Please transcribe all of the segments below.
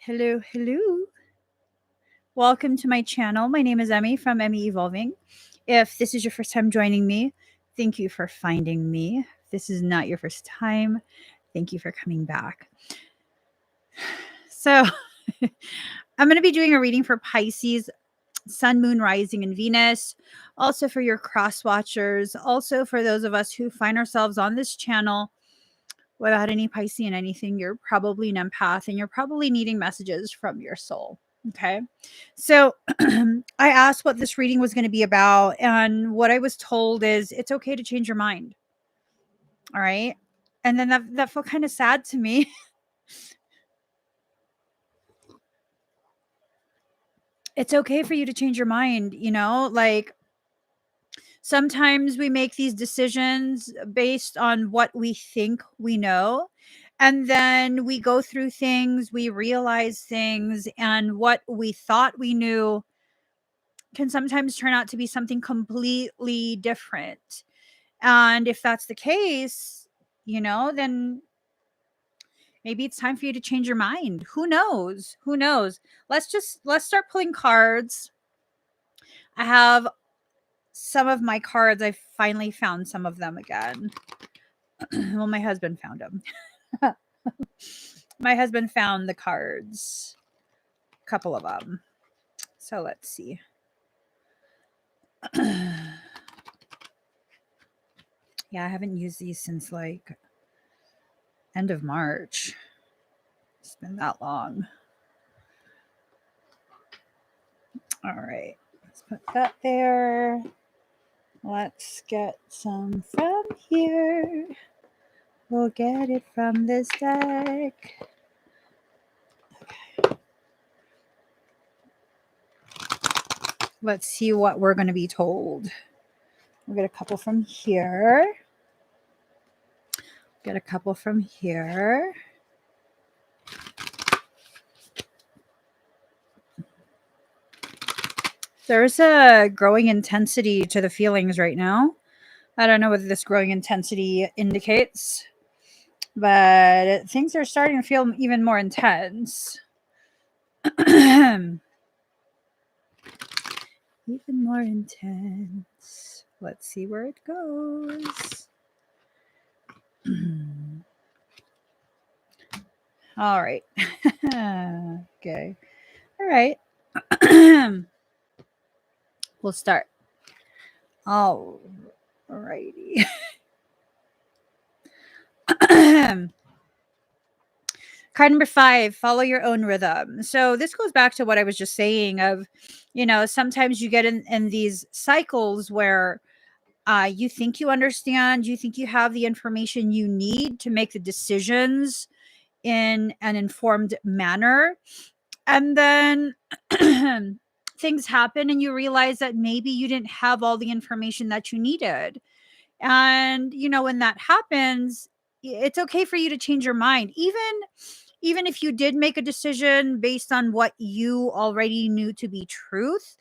Hello, hello. Welcome to my channel. My name is Emmie from Emmie Evolving. If this is your first time joining me, thank you for finding me. If this is not your first time, thank you for coming back. So, I'm going to be doing a reading for Pisces, Sun, Moon, Rising, and Venus. Also for your cross watchers. Also for those of us who find ourselves on this channel without any Pisces and anything. You're probably an empath and you're probably needing messages from your soul. Okay. So I asked what this reading was going to be about. And what I was told is it's okay to change your mind. All right. And then that felt kind of sad to me. It's okay for you to change your mind, like sometimes we make these decisions based on what we think we know. And then we go through things, we realize things, and what we thought we knew can sometimes turn out to be something completely different. And if that's the case, then maybe it's time for you to change your mind. Who knows? Who knows? Let's start pulling cards. I have some of my cards. I finally found some of them again. Well, my husband found them. My husband found the cards, a couple of them. So let's see. Yeah, I haven't used these since like end of March. It's been that long. All right, let's put that there. Let's get some from here. We'll get it from this deck. Okay. Let's see what we're going to be told. We'll get a couple from here. Get a couple from here. There's a growing intensity to the feelings right now. I don't know what this growing intensity indicates, but things are starting to feel even more intense. Even more intense. Let's see where it goes. All right. Okay. All right. We'll start. All righty. Card number 5, follow your own rhythm. So this goes back to what I was just saying of, sometimes you get in these cycles where you think you understand, you think you have the information you need to make the decisions in an informed manner. And then things happen and you realize that maybe you didn't have all the information that you needed. And, when that happens, it's okay for you to change your mind. Even if you did make a decision based on what you already knew to be truth,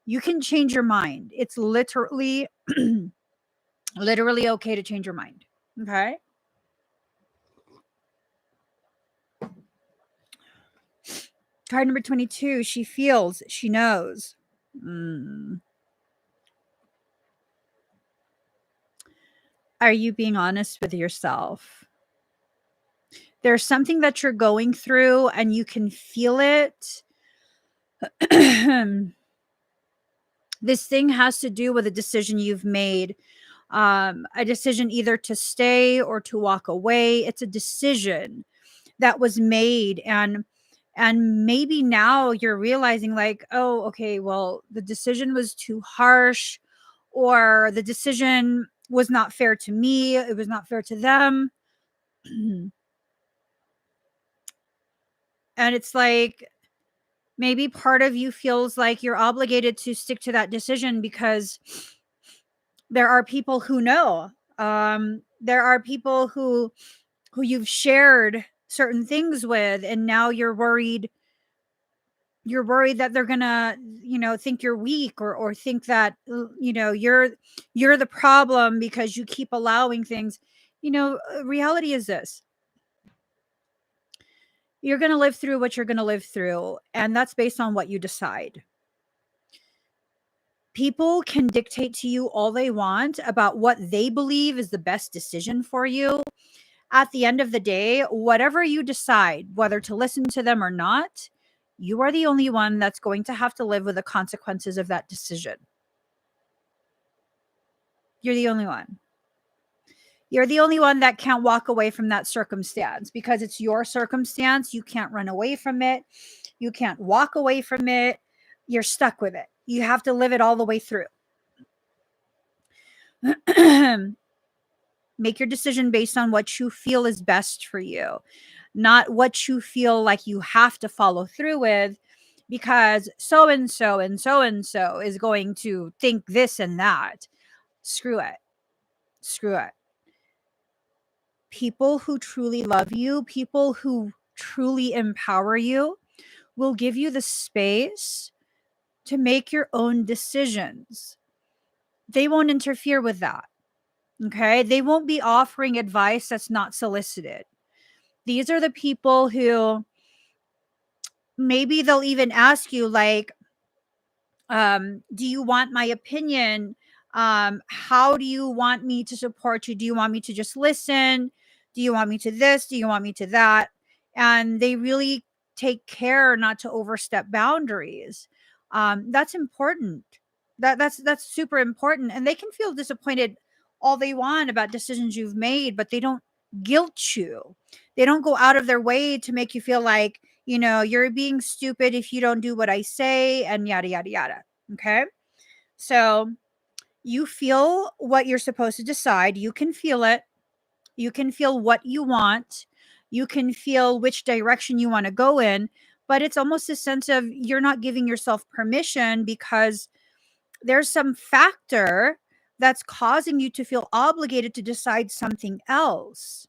you can change your mind. It's literally okay to change your mind. Okay. Card number 22, she feels, she knows. Are you being honest with yourself? There's something that you're going through and you can feel it. This thing has to do with a decision you've made, a decision either to stay or to walk away. It's a decision that was made, and maybe now you're realizing like, oh, okay, well, the decision was too harsh, or the decision was not fair to me, it was not fair to them. And it's like maybe part of you feels like you're obligated to stick to that decision because there are people who know. There are people who you've shared certain things with, and now you're worried that they're gonna, think you're weak, or think that, you're the problem because you keep allowing things. Reality is this: You're going to live through what you're going to live through, and that's based on what you decide. People can dictate to you all they want about what they believe is the best decision for you. At the end of the day, whatever you decide, whether to listen to them or not, you are the only one that's going to have to live with the consequences of that decision. You're the only one. You're the only one that can't walk away from that circumstance because it's your circumstance. You can't run away from it. You can't walk away from it. You're stuck with it. You have to live it all the way through. Make your decision based on what you feel is best for you, not what you feel like you have to follow through with because so and so and so and so is going to think this and that. Screw it. Screw it. People who truly love you, people who truly empower you, will give you the space to make your own decisions. They won't interfere with that. Okay? They won't be offering advice that's not solicited. These are the people who maybe they'll even ask you, like, do you want my opinion? How do you want me to support you? Do you want me to just listen? Do you want me to this? Do you want me to that? And they really take care not to overstep boundaries. That's important. That's super important. And they can feel disappointed all they want about decisions you've made, but they don't guilt you. They don't go out of their way to make you feel like, you're being stupid if you don't do what I say and yada, yada, yada. Okay. So you feel what you're supposed to decide. You can feel it. You can feel what you want. You can feel which direction you want to go in. But it's almost a sense of you're not giving yourself permission because there's some factor that's causing you to feel obligated to decide something else.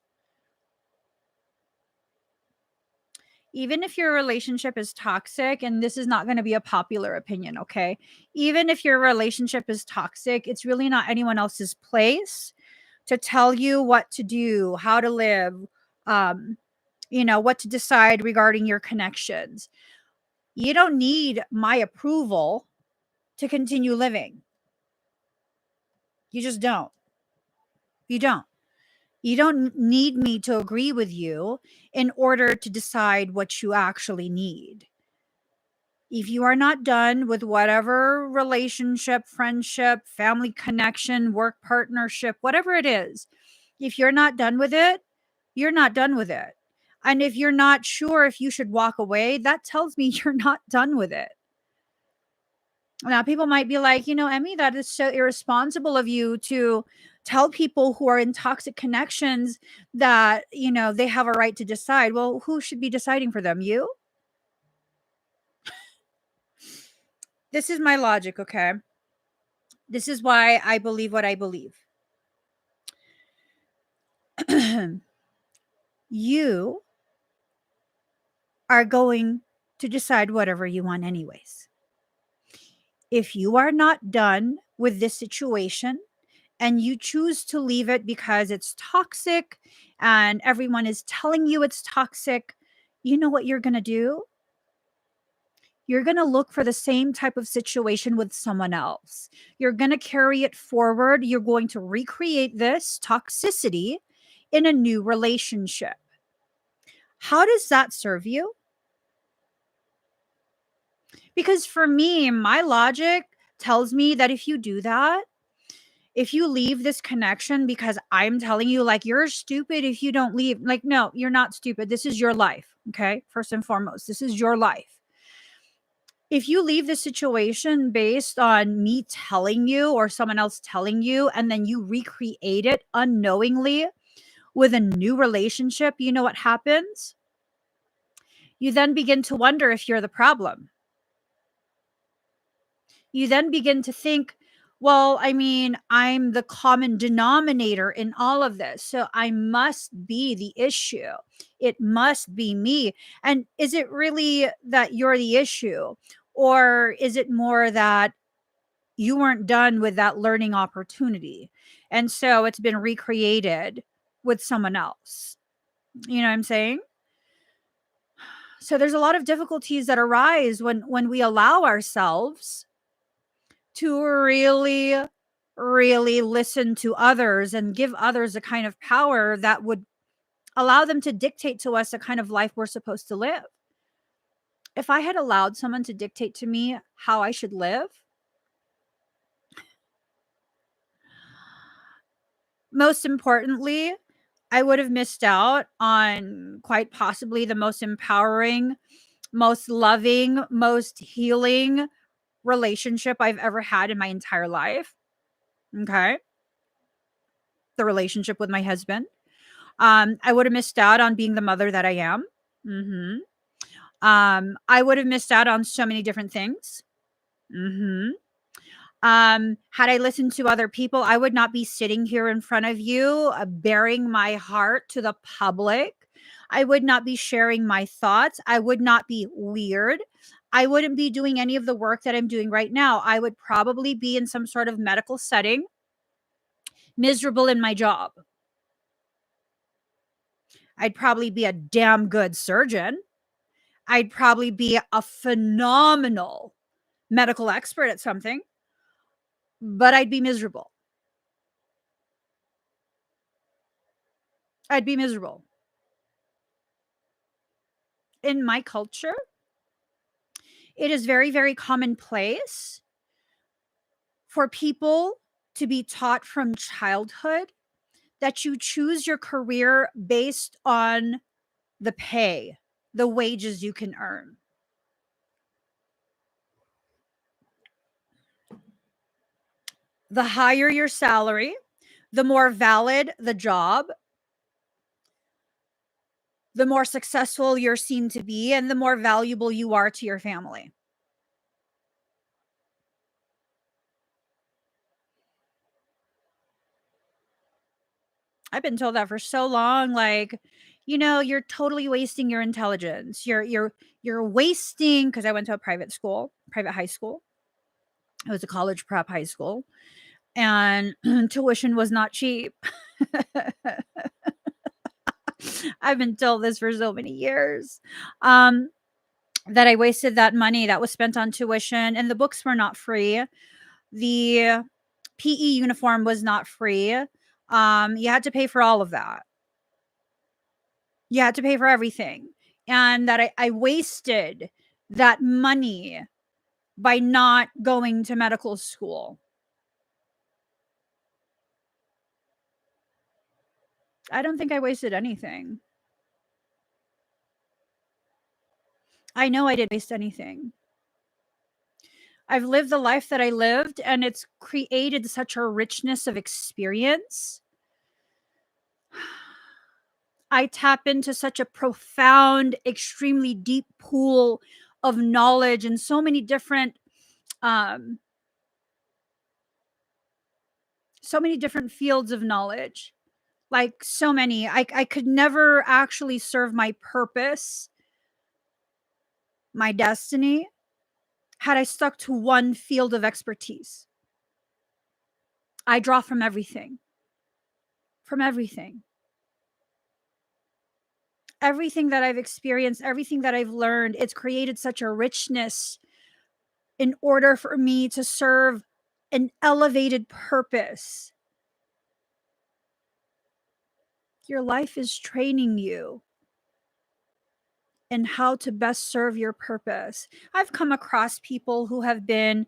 Even if your relationship is toxic, and this is not going to be a popular opinion, okay? Even if your relationship is toxic, it's really not anyone else's place to tell you what to do, how to live, what to decide regarding your connections. You don't need my approval to continue living. You just don't. You don't. You don't need me to agree with you in order to decide what you actually need. If you are not done with whatever relationship, friendship, family connection, work partnership, whatever it is, if you're not done with it, you're not done with it. And if you're not sure if you should walk away, that tells me you're not done with it. Now, people might be like, Emmie, that is so irresponsible of you to tell people who are in toxic connections that, they have a right to decide. Well, who should be deciding for them? You? This is my logic, okay? This is why I believe what I believe. You are going to decide whatever you want anyways. If you are not done with this situation and you choose to leave it because it's toxic and everyone is telling you it's toxic, you know what you're going to do? You're going to look for the same type of situation with someone else. You're going to carry it forward. You're going to recreate this toxicity in a new relationship. How does that serve you? Because for me, my logic tells me that if you do that, if you leave this connection because I'm telling you, like, you're stupid if you don't leave, like, no, you're not stupid. This is your life. Okay. First and foremost, this is your life. If you leave the situation based on me telling you or someone else telling you, and then you recreate it unknowingly with a new relationship, you know what happens? You then begin to wonder if you're the problem. You then begin to think, well, I mean, I'm the common denominator in all of this. So I must be the issue. It must be me. And is it really that you're the issue? Or is it more that you weren't done with that learning opportunity? And so it's been recreated with someone else. You know what I'm saying? So there's a lot of difficulties that arise when we allow ourselves to really, really listen to others and give others a kind of power that would allow them to dictate to us the kind of life we're supposed to live. If I had allowed someone to dictate to me how I should live, most importantly, I would have missed out on quite possibly the most empowering, most loving, most healing relationship I've ever had in my entire life. Okay. The relationship with my husband. I would have missed out on being the mother that I am. Hmm. I would have missed out on so many different things. Hmm. Had I listened to other people, I would not be sitting here in front of you, bearing my heart to the public. I would not be sharing my thoughts. I would not be weird. I wouldn't be doing any of the work that I'm doing right now. I would probably be in some sort of medical setting, miserable in my job. I'd probably be a damn good surgeon. I'd probably be a phenomenal medical expert at something, but I'd be miserable. I'd be miserable. In my culture, it is very, very commonplace for people to be taught from childhood that you choose your career based on the pay, the wages you can earn. The higher your salary, the more valid the job, the more successful you're seen to be, and the more valuable you are to your family. I've been told that for so long, like, you're totally wasting your intelligence. You're wasting, because I went to a private school, private high school. It was a college prep high school, and tuition was not cheap. I've been told this for so many years. That I wasted that money that was spent on tuition, and the books were not free. The PE uniform was not free. You had to pay for all of that. You had to pay for everything. And that I wasted that money by not going to medical school. I don't think I wasted anything. I know I didn't waste anything. I've lived the life that I lived, and it's created such a richness of experience. I tap into such a profound, extremely deep pool of knowledge and um, so many different fields of knowledge. Like so many, I could never actually serve my purpose, my destiny, had I stuck to one field of expertise. I draw from everything, everything that I've experienced, everything that I've learned. It's created such a richness in order for me to serve an elevated purpose. Your life is training you in how to best serve your purpose. I've come across people who have been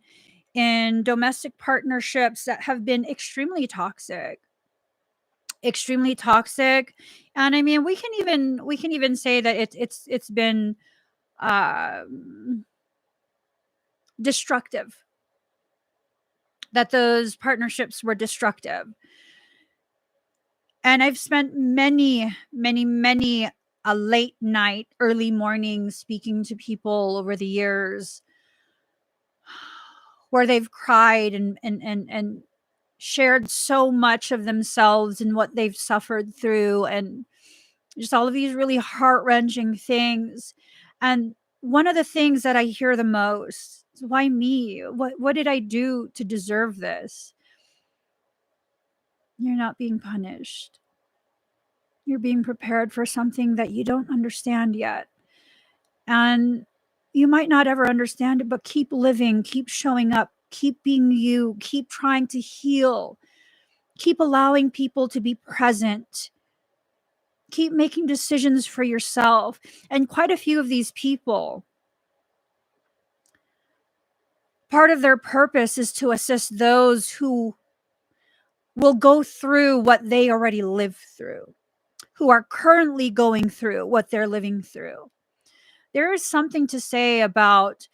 in domestic partnerships that have been extremely toxic, extremely toxic. And I mean, we can even say that it's been um destructive, that those partnerships were destructive. And I've spent many, many, many a late night, early morning speaking to people over the years where they've cried and shared so much of themselves and what they've suffered through, and just all of these really heart-wrenching things. And one of the things that I hear the most is, why me? What did I do to deserve this? You're not being punished. You're being prepared for something that you don't understand yet. And you might not ever understand it, but keep living, keep showing up, keep being you, keep trying to heal, keep allowing people to be present, keep making decisions for yourself. And quite a few of these people, part of their purpose is to assist those who will go through what they already lived through, who are currently going through what they're living through. There is something to say about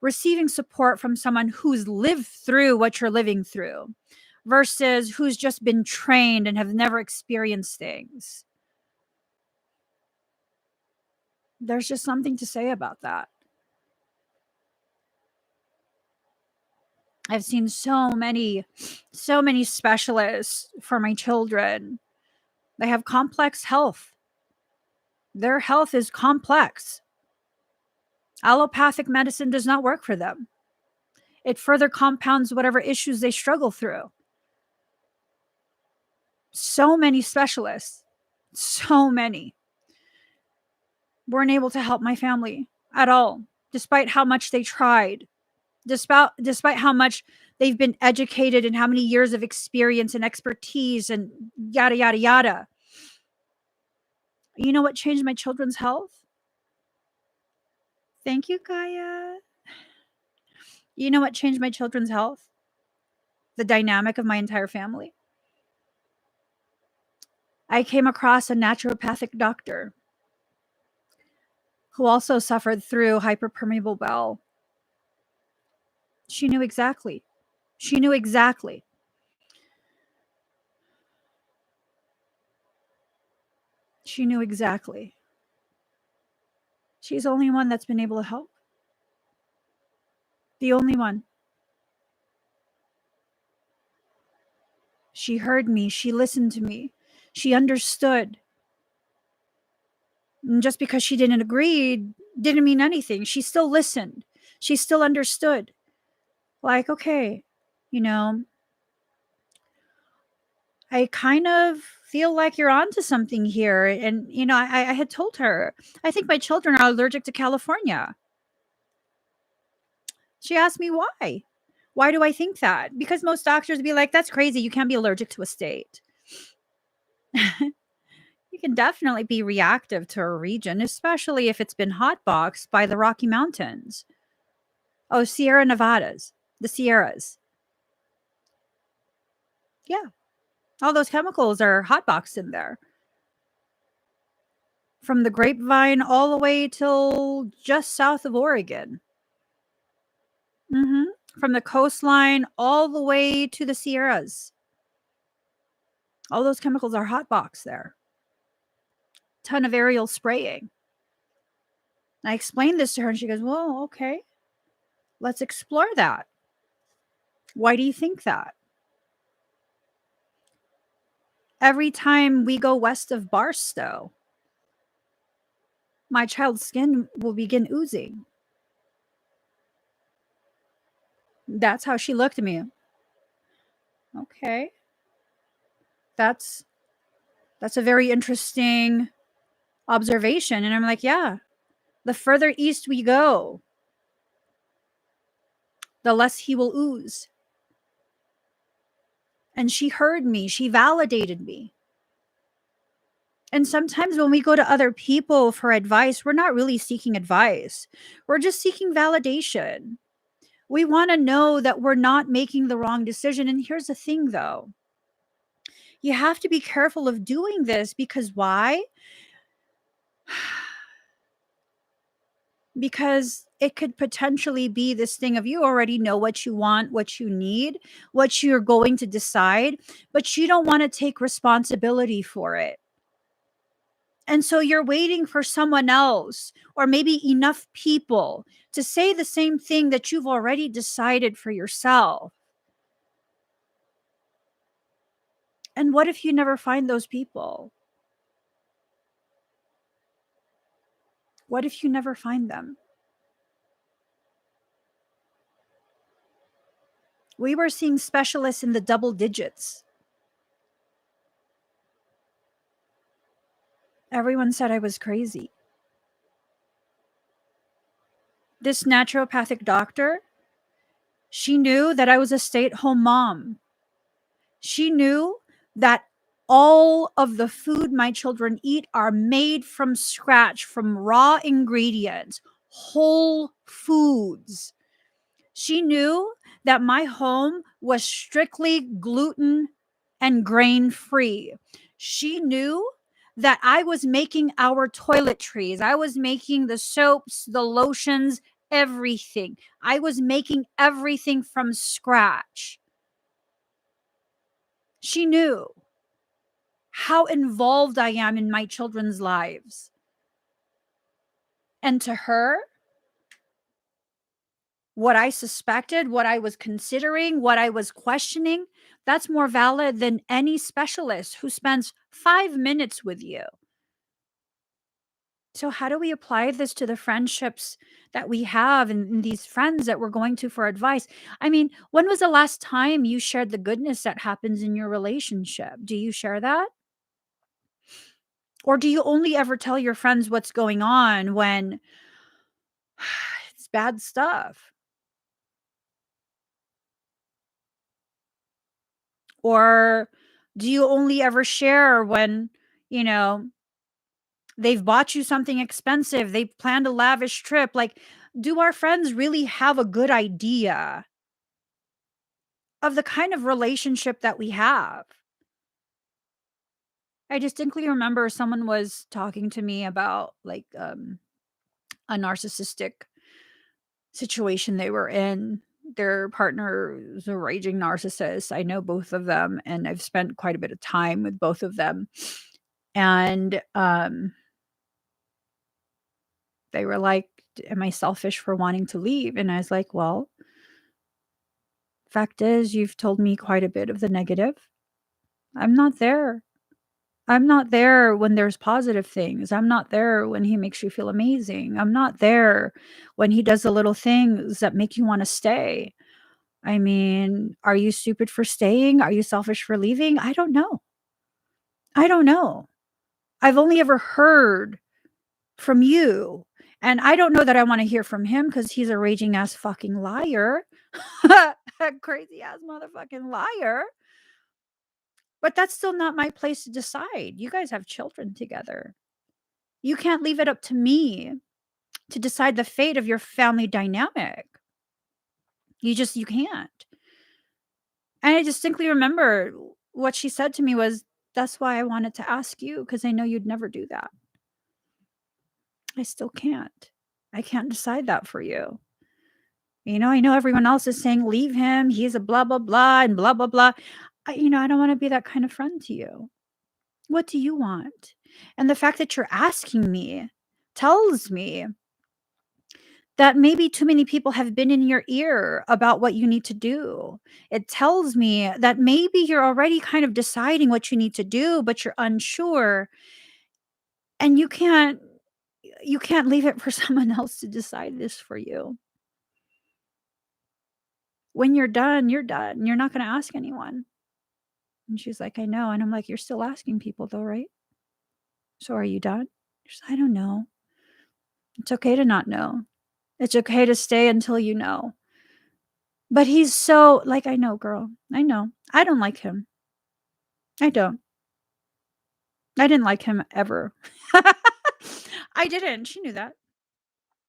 receiving support from someone who's lived through what you're living through versus who's just been trained and have never experienced things. There's just something to say about that. I've seen so many specialists for my children. They have complex health. Their health is complex. Allopathic medicine does not work for them. It further compounds whatever issues they struggle through. So many specialists, so many, weren't able to help my family at all, despite how much they tried, despite how much they've been educated and how many years of experience and expertise and yada, yada, yada. You know what changed my children's health? Thank you, Kaya. You know what changed my children's health? The dynamic of my entire family. I came across a naturopathic doctor who also suffered through hyperpermeable bowel. She knew exactly. She knew exactly. She knew exactly. She's the only one that's been able to help. The only one. She heard me. She listened to me. She understood. And just because she didn't agree didn't mean anything. She still listened. She still understood. Like, okay, you know, I kind of feel like you're onto something here. And, you know, I had told her, I think my children are allergic to California. She asked me why. Why do I think that? Because most doctors would be like, that's crazy. You can't be allergic to a state. You can definitely be reactive to a region, especially if it's been hotboxed by the Rocky Mountains. Oh, Sierra Nevadas, the Sierras. Yeah, all those chemicals are hotboxed in there. From the grapevine all the way till just south of Oregon. hmm From the coastline all the way to the Sierras. All those chemicals are hotboxed there. Ton of aerial spraying. I explained this to her and she goes, well, okay, let's explore that. Why do you think that? Every time we go west of Barstow, my child's skin will begin oozing. That's how she looked at me. Okay. That's a very interesting observation. And I'm like, yeah, the further east we go, the less he will ooze. And she heard me. She validated me. And sometimes when we go to other people for advice, we're not really seeking advice. We're just seeking validation. We want to know that we're not making the wrong decision. And here's the thing, though. You have to be careful of doing this because why? Because it could potentially be this thing of you already know what you want, what you need, what you're going to decide, but you don't want to take responsibility for it. And so you're waiting for someone else or maybe enough people to say the same thing that you've already decided for yourself. And what if you never find those people? What if you never find them? We were seeing specialists in the double digits. Everyone said I was crazy. This naturopathic doctor, she knew that I was a stay-at-home mom. She knew that all of the food my children eat are made from scratch, from raw ingredients, whole foods. She knew that my home was strictly gluten and grain free. She knew that I was making our toiletries, I was making the soaps, the lotions, everything. I was making everything from scratch. She knew how involved I am in my children's lives. And to her, what I suspected, what I was considering, what I was questioning, that's more valid than any specialist who spends 5 minutes with you. So, how do we apply this to the friendships that we have and these friends that we're going to for advice? I mean, when was the last time you shared the goodness that happens in your relationship? Do you share that? Or do you only ever tell your friends what's going on when it's bad stuff? Or do you only ever share when, you know, they've bought you something expensive, they planned a lavish trip? Like, do our friends really have a good idea of the kind of relationship that we have? I distinctly remember someone was talking to me about like a narcissistic situation they were in. Their partner is a raging narcissist. I know both of them and I've spent quite a bit of time with both of them. And they were like, am I selfish for wanting to leave? And I was like, well, fact is, you've told me quite a bit of the negative. I'm not there. I'm not there when there's positive things. I'm not there when he makes you feel amazing. I'm not there when he does the little things that make you want to stay. I mean, are you stupid for staying? Are you selfish for leaving? I don't know. I don't know. I've only ever heard from you. And I don't know that I want to hear from him because he's a raging ass fucking liar. A crazy ass motherfucking liar. But that's still not my place to decide. You guys have children together. You can't leave it up to me to decide the fate of your family dynamic. You can't. And I distinctly remember what she said to me was, that's why I wanted to ask you because I know you'd never do that. I still can't. I can't decide that for you. I know everyone else is saying, leave him. He's a blah, blah, blah, and blah, blah, blah. I don't want to be that kind of friend to you. What do you want? And the fact that you're asking me tells me that maybe too many people have been in your ear about what you need to do. It tells me that maybe you're already kind of deciding what you need to do, but you're unsure and you can't leave it for someone else to decide this for you. When you're done, you're done. You're not going to ask anyone. And she's like, I know. And I'm like, you're still asking people though, right? So are you done? She's like, I don't know. It's okay to not know. It's okay to stay until you know. But he's so like, I know, girl. I know. I don't like him. I don't. I didn't like him ever. I didn't. She knew that.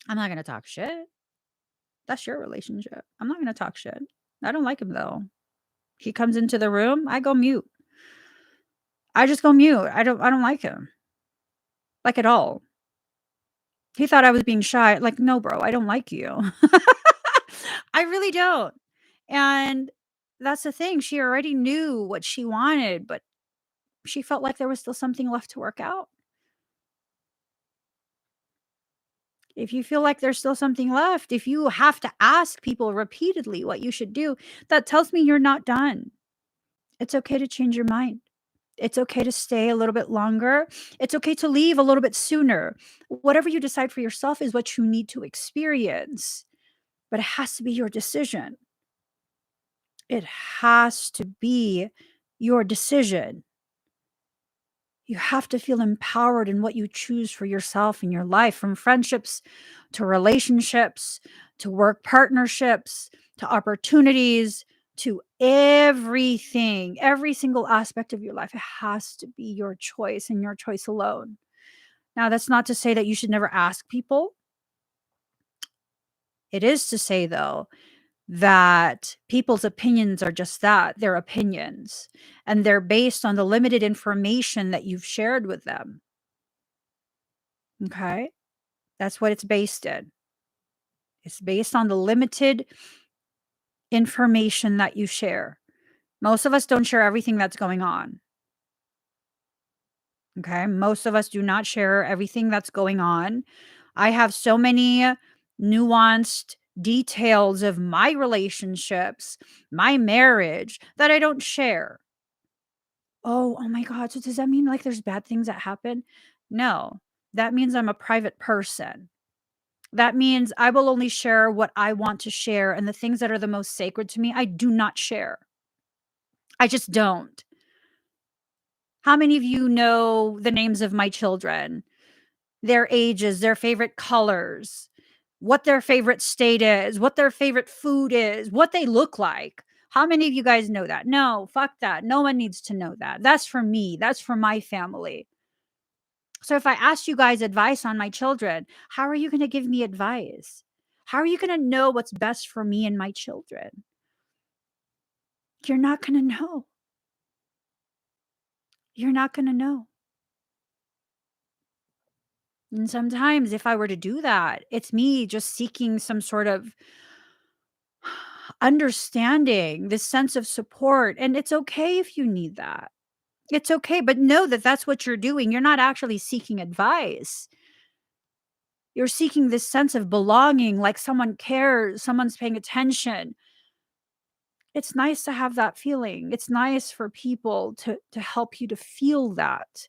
I'm not going to talk shit. That's your relationship. I'm not going to talk shit. I don't like him though. He comes into the room, I go mute. I just go mute. I don't like him. Like at all. He thought I was being shy. Like, no, bro, I don't like you. I really don't. And that's the thing. She already knew what she wanted, but she felt like there was still something left to work out. If you feel like there's still something left, if you have to ask people repeatedly what you should do, that tells me you're not done. It's okay to change your mind. It's okay to stay a little bit longer. It's okay to leave a little bit sooner. Whatever you decide for yourself is what you need to experience, but it has to be your decision. It has to be your decision. You have to feel empowered in what you choose for yourself in your life, from friendships to relationships to work partnerships to opportunities to everything, every single aspect of your life. It has to be your choice and your choice alone. Now, that's not to say that you should never ask people. It is to say, though, that people's opinions are just that, they're opinions, and they're based on the limited information that you've shared with them. Okay? That's what it's based in. It's based on the limited information that you share. Most of us don't share everything that's going on. Okay? Most of us do not share everything that's going on. I have so many nuanced details of my relationships, my marriage that I don't share. Oh my god, so does that mean, like, there's bad things that happen? No. That means I'm a private person. That means I will only share what I want to share, and the things that are the most sacred to me, I do not share. I just don't. How many of you know the names of my children? Their ages, their favorite colors, what their favorite state is, what their favorite food is, what they look like? How many of you guys know that? No, fuck that. No one needs to know that. That's for me. That's for my family. So if I ask you guys advice on my children, how are you going to give me advice? How are you going to know what's best for me and my children? You're not going to know. You're not going to know. And sometimes if I were to do that, it's me just seeking some sort of understanding, this sense of support. And it's okay if you need that. It's okay. But know that that's what you're doing. You're not actually seeking advice. You're seeking this sense of belonging, like someone cares, someone's paying attention. It's nice to have that feeling. It's nice for people to help you to feel that.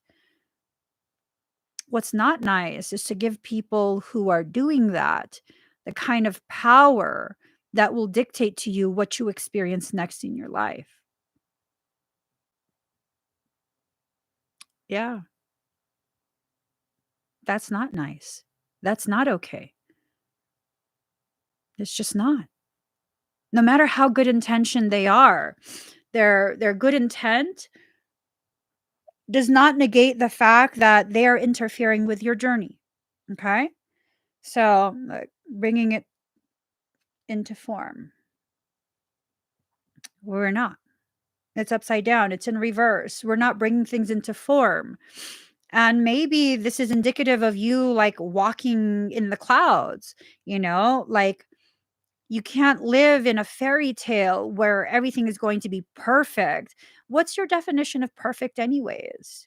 What's not nice is to give people who are doing that the kind of power that will dictate to you what you experience next in your life. Yeah, that's not nice. That's not okay. It's just not. No matter how good intention they are, their good intent does not negate the fact that they are interfering with your journey. Okay? So, bringing it into form. We're not. It's upside down. It's in reverse. We're not bringing things into form. And maybe this is indicative of you like walking in the clouds, like you can't live in a fairy tale where everything is going to be perfect. What's your definition of perfect, anyways?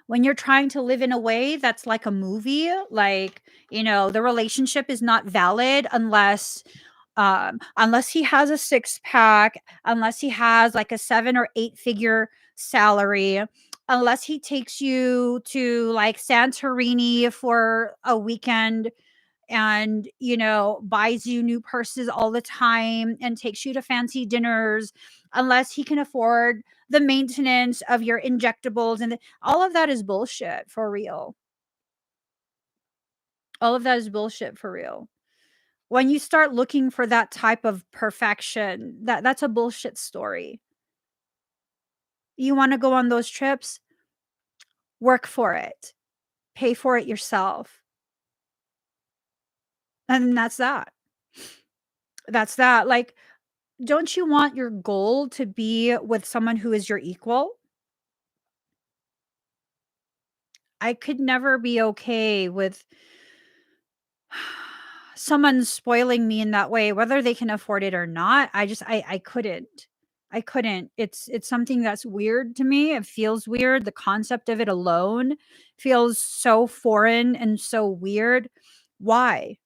When you're trying to live in a way that's like a movie, like, the relationship is not valid unless he has a six pack, unless he has like a 7 or 8 figure salary, unless he takes you to like Santorini for a weekend and buys you new purses all the time and takes you to fancy dinners, unless he can afford the maintenance of your injectables, and all of that is bullshit for real. All of that is bullshit for real. When you start looking for that type of perfection, that's a bullshit story. You want to go on those trips? Work for it. Pay for it yourself. And that's that. That's that. Like, don't you want your goal to be with someone who is your equal? I could never be okay with someone spoiling me in that way, whether they can afford it or not. I couldn't. I couldn't. It's something that's weird to me. It feels weird. The concept of it alone feels so foreign and so weird. Why?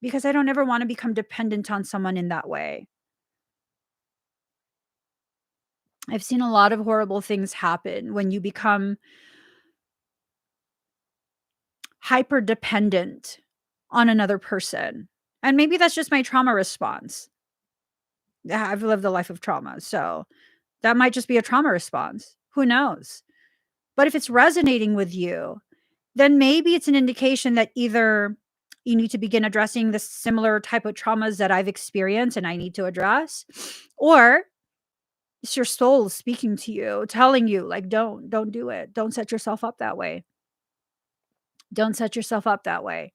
Because I don't ever want to become dependent on someone in that way. I've seen a lot of horrible things happen when you become hyper dependent on another person. And maybe that's just my trauma response. Yeah, I've lived a life of trauma. So that might just be a trauma response. Who knows? But if it's resonating with you, then maybe it's an indication that either you need to begin addressing the similar type of traumas that I've experienced and I need to address, or it's your soul speaking to you, telling you, like, don't do it. Don't set yourself up that way. Don't set yourself up that way.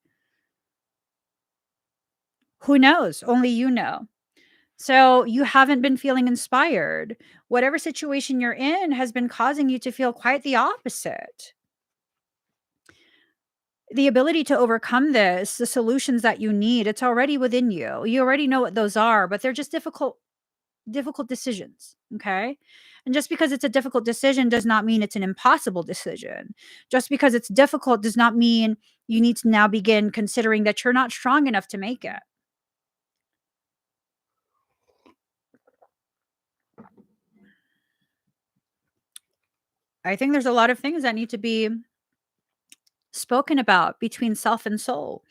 Who knows? Only you know. So you haven't been feeling inspired. Whatever situation you're in has been causing you to feel quite the opposite. The ability to overcome this, the solutions that you need, it's already within you. You already know what those are, but they're just difficult decisions, okay? And just because it's a difficult decision does not mean it's an impossible decision. Just because it's difficult does not mean you need to now begin considering that you're not strong enough to make it. I think there's a lot of things that need to be spoken about between self and soul.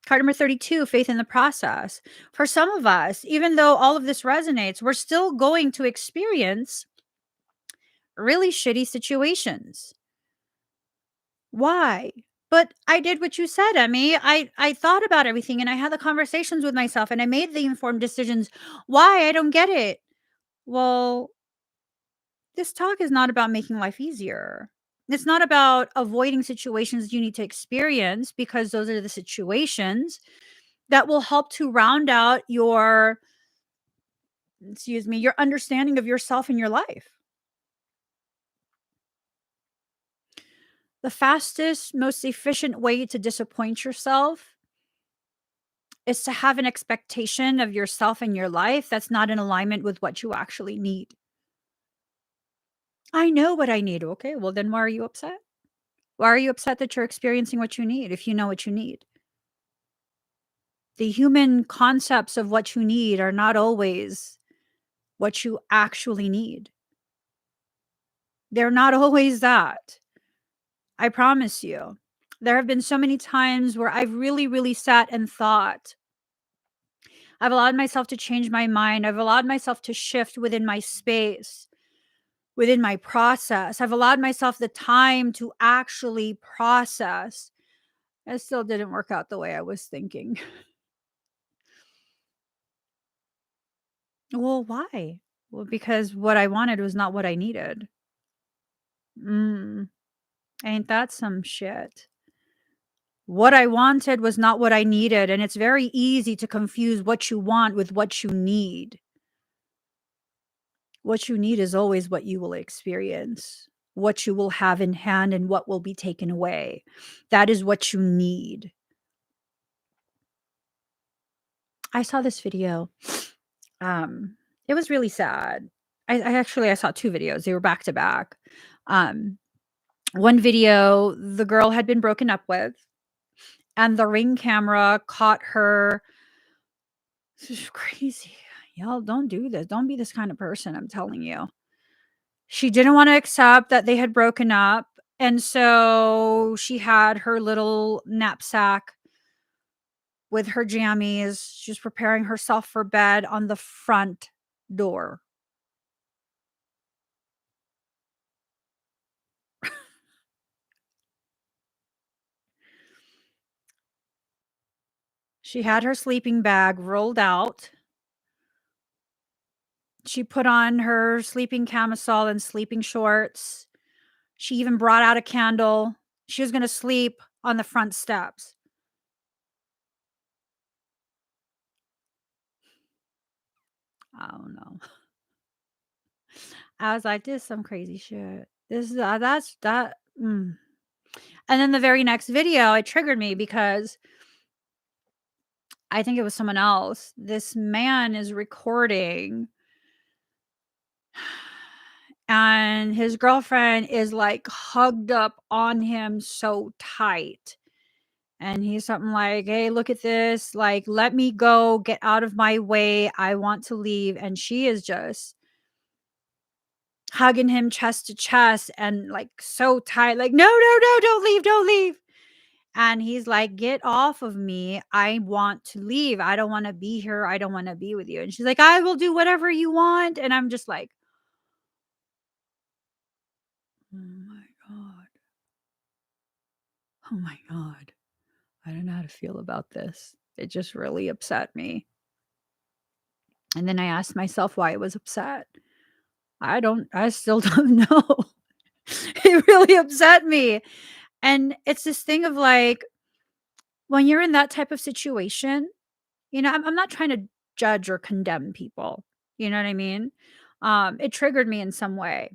Card number 32, faith in the process. For some of us, even though all of this resonates, we're still going to experience really shitty situations. Why? But I did what you said, Emmy. I thought about everything and I had the conversations with myself and I made the informed decisions. Why? I don't get it. Well, this talk is not about making life easier. It's not about avoiding situations you need to experience, because those are the situations that will help to round out your, excuse me, your understanding of yourself and your life. The fastest, most efficient way to disappoint yourself is to have an expectation of yourself and your life that's not in alignment with what you actually need. I know what I need. Okay, well, then why are you upset? Why are you upset that you're experiencing what you need if you know what you need? The human concepts of what you need are not always what you actually need. They're not always that. I promise you. There have been so many times where I've really, really sat and thought. I've allowed myself to change my mind. I've allowed myself to shift within my space, within my process. I've allowed myself the time to actually process. It still didn't work out the way I was thinking. Well, why? Well, because what I wanted was not what I needed. Mm, ain't that some shit? What I wanted was not what I needed, and it's very easy to confuse what you want with what you need. What you need is always what you will experience, what you will have in hand, and what will be taken away. That is what you need. I saw this video. Um, it was really sad. I saw 2 videos. They were back to back. Um, One video, the girl had been broken up with, and the Ring camera caught her. This is crazy. Y'all don't do this. Don't be this kind of person, I'm telling you. She didn't wanna accept that they had broken up, and so she had her little knapsack with her jammies. She was preparing herself for bed on the front door. She had her sleeping bag rolled out. She put on her sleeping camisole and sleeping shorts. She even brought out a candle. She was gonna sleep on the front steps. I don't know. I was like, "This is some crazy shit. This is that's that." And then the very next video, it triggered me because I think it was someone else. This man is recording, and his girlfriend is, like, hugged up on him so tight. And he's something like, "Hey, look at this, like, let me go, get out of my way, I want to leave," and she is just hugging him chest to chest and, like, so tight, like, "No, no, no, don't leave," and he's like, "Get off of me, I want to leave, I don't wanna be here, I don't wanna be with you," and she's like, "I will do whatever you want," and I'm just like, "Oh my god." Oh my God. I don't know how to feel about this. It just really upset me. And then I asked myself why it was upset. I still don't know. It really upset me. And it's this thing of like, when you're in that type of situation, I'm not trying to judge or condemn people. You know what I mean? It triggered me in some way.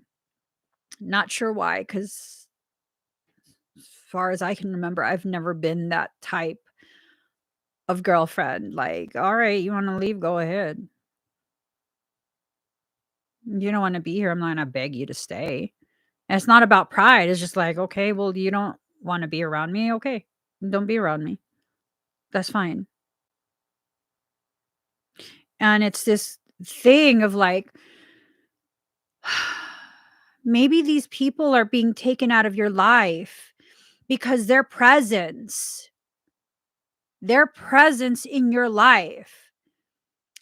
Not sure why, because as far as I can remember, I've never been that type of girlfriend. Like, all right, you want to leave? Go ahead. You don't want to be here. I'm not going to beg you to stay. And it's not about pride. It's just like, okay, well, you don't want to be around me. Okay. Don't be around me. That's fine. And it's this thing of like, maybe these people are being taken out of your life because their presence in your life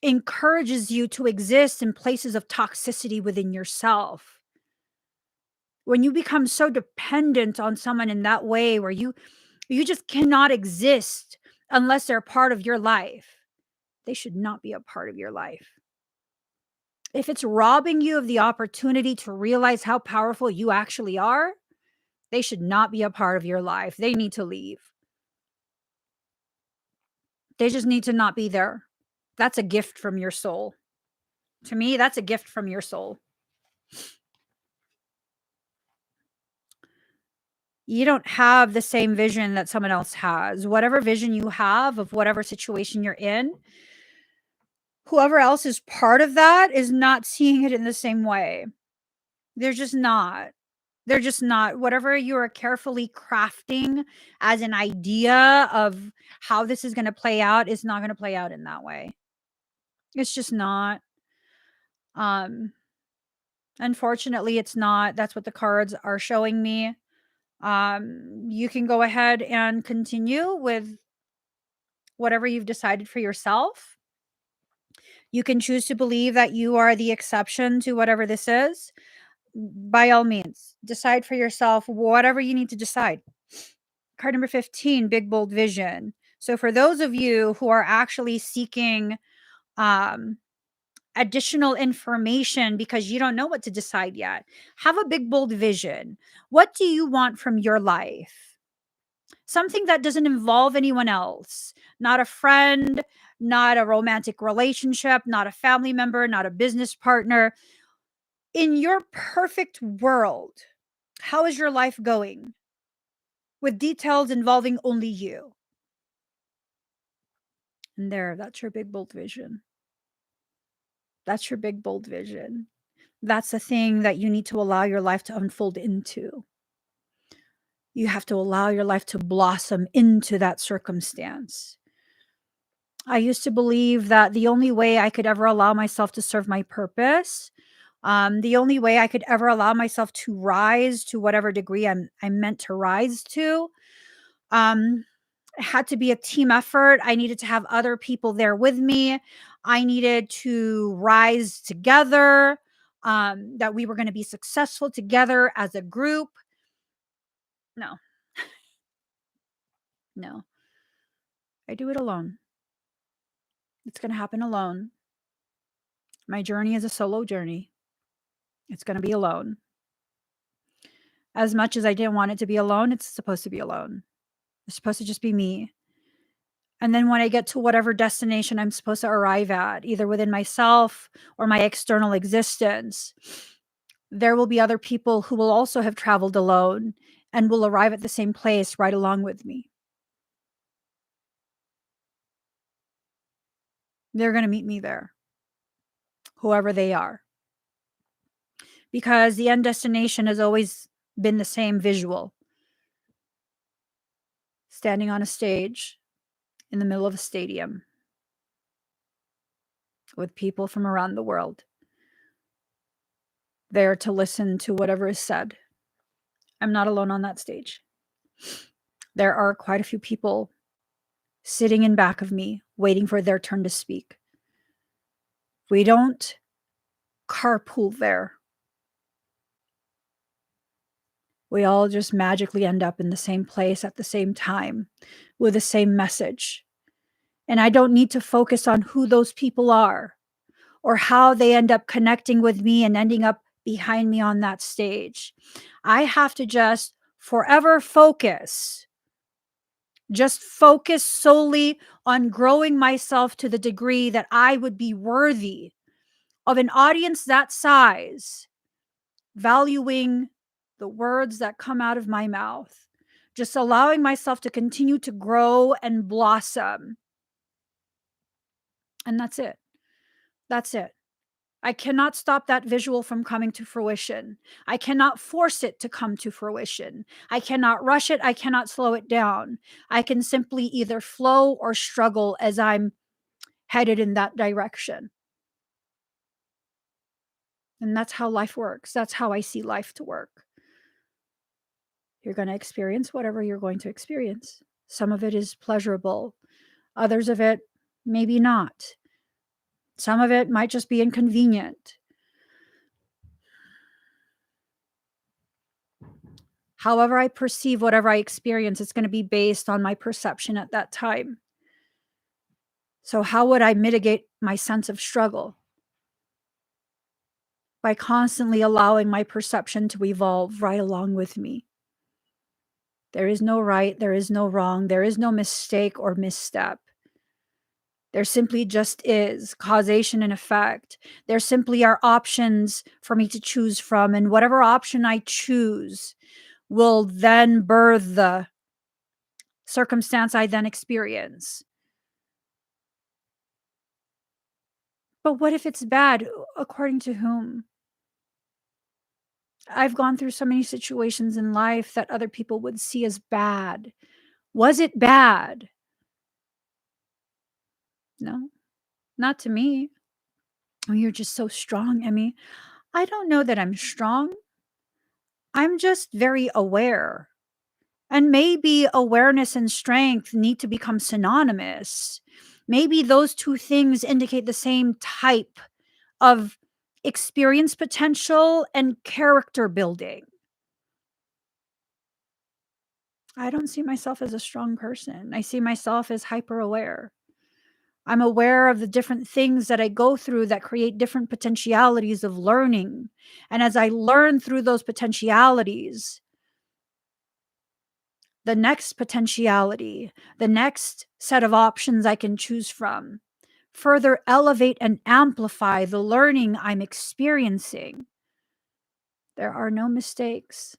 encourages you to exist in places of toxicity within yourself. When you become so dependent on someone in that way where you just cannot exist unless they're a part of your life, they should not be a part of your life. If it's robbing you of the opportunity to realize how powerful you actually are, they should not be a part of your life. They need to leave. They just need to not be there. That's a gift from your soul. To me, that's a gift from your soul. You don't have the same vision that someone else has. Whatever vision you have of whatever situation you're in, whoever else is part of that is not seeing it in the same way. They're just not. They're just not. Whatever you are carefully crafting as an idea of how this is going to play out is not going to play out in that way. It's just not. Um, Unfortunately, it's not. That's what the cards are showing me. You can go ahead and continue with whatever you've decided for yourself. You can choose to believe that you are the exception to whatever this is. By all means, decide for yourself whatever you need to decide. Card number 15, big bold vision. So for those of you who are actually seeking um additional information because you don't know what to decide yet, have a big bold vision. What do you want from your life? Something that doesn't involve anyone else, not a friend, not a romantic relationship, not a family member, not a business partner. In your perfect world, how is your life going? With details involving only you. And there, that's your big bold vision. That's your big bold vision. That's the thing that you need to allow your life to unfold into. You have to allow your life to blossom into that circumstance. I used to believe that the only way I could ever allow myself to serve my purpose, the only way I could ever allow myself to rise to whatever degree I'm meant to rise to, um, it had to be a team effort. I needed to have other people there with me. I needed to rise together, that we were going to be successful together as a group. No, no, I do it alone. It's going to happen alone. My journey is a solo journey. It's going to be alone. As much as I didn't want it to be alone, it's supposed to be alone. It's supposed to just be me. And then when I get to whatever destination I'm supposed to arrive at, either within myself or my external existence, there will be other people who will also have traveled alone and will arrive at the same place right along with me. They're going to meet me there, whoever they are. Because the end destination has always been the same visual. Standing on a stage in the middle of a stadium with people from around the world there to listen to whatever is said. I'm not alone on that stage. There are quite a few people sitting in back of me, waiting for their turn to speak. We don't carpool there. We all just magically end up in the same place at the same time with the same message. And I don't need to focus on who those people are or how they end up connecting with me and ending up behind me on that stage. I have to just forever just focus solely on growing myself to the degree that I would be worthy of an audience that size, valuing the words that come out of my mouth, just allowing myself to continue to grow and blossom. And that's it. That's it. I cannot stop that visual from coming to fruition. I cannot force it to come to fruition. I cannot rush it. I cannot slow it down. I can simply either flow or struggle as I'm headed in that direction. And that's how life works. That's how I see life to work. You're going to experience whatever you're going to experience. Some of it is pleasurable, others of it, maybe not. Some of it might just be inconvenient. However I perceive whatever I experience, it's going to be based on my perception at that time. So how would I mitigate my sense of struggle? By constantly allowing my perception to evolve right along with me. There is no right, there is no wrong, there is no mistake or misstep. There simply just is causation and effect. There simply are options for me to choose from, and whatever option I choose will then birth the circumstance I then experience. But what if it's bad? According to whom? I've gone through so many situations in life that other people would see as bad. Was it bad? No, not to me. Oh, you're just so strong, Emmie. I don't know that I'm strong. I'm just very aware. And maybe awareness and strength need to become synonymous. Maybe those two things indicate the same type of experience potential and character building. I don't see myself as a strong person. I see myself as hyper aware. I'm aware of the different things that I go through that create different potentialities of learning. And as I learn through those potentialities, the next potentiality, the next set of options I can choose from, further elevate and amplify the learning I'm experiencing. There are no mistakes.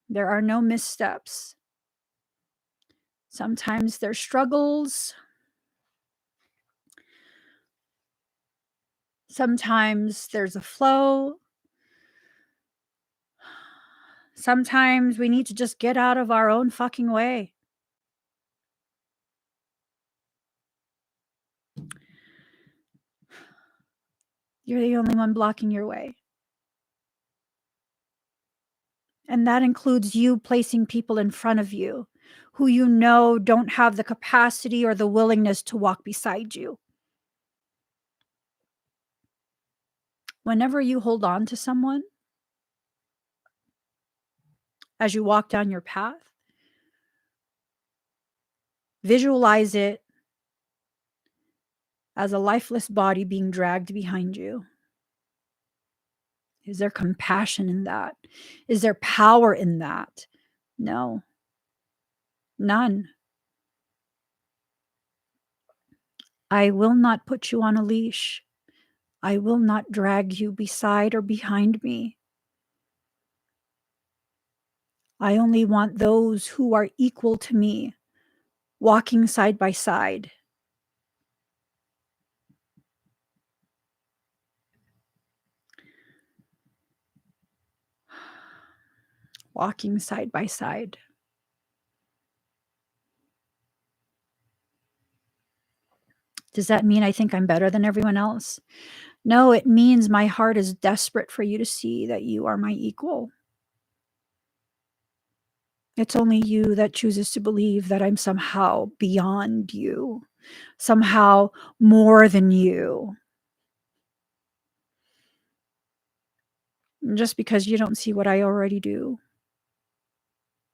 There are no missteps. Sometimes there's struggles. Sometimes there's a flow. Sometimes we need to just get out of our own fucking way. You're the only one blocking your way. And that includes you placing people in front of you who you know don't have the capacity or the willingness to walk beside you. Whenever you hold on to someone as you walk down your path, visualize it as a lifeless body being dragged behind you. Is there compassion in that? Is there power in that? No, none. I will not put you on a leash. I will not drag you beside or behind me. I only want those who are equal to me, walking side by side. Walking side by side. Does that mean I think I'm better than everyone else? No, it means my heart is desperate for you to see that you are my equal. It's only you that chooses to believe that I'm somehow beyond you, somehow more than you. Just because you don't see what I already do.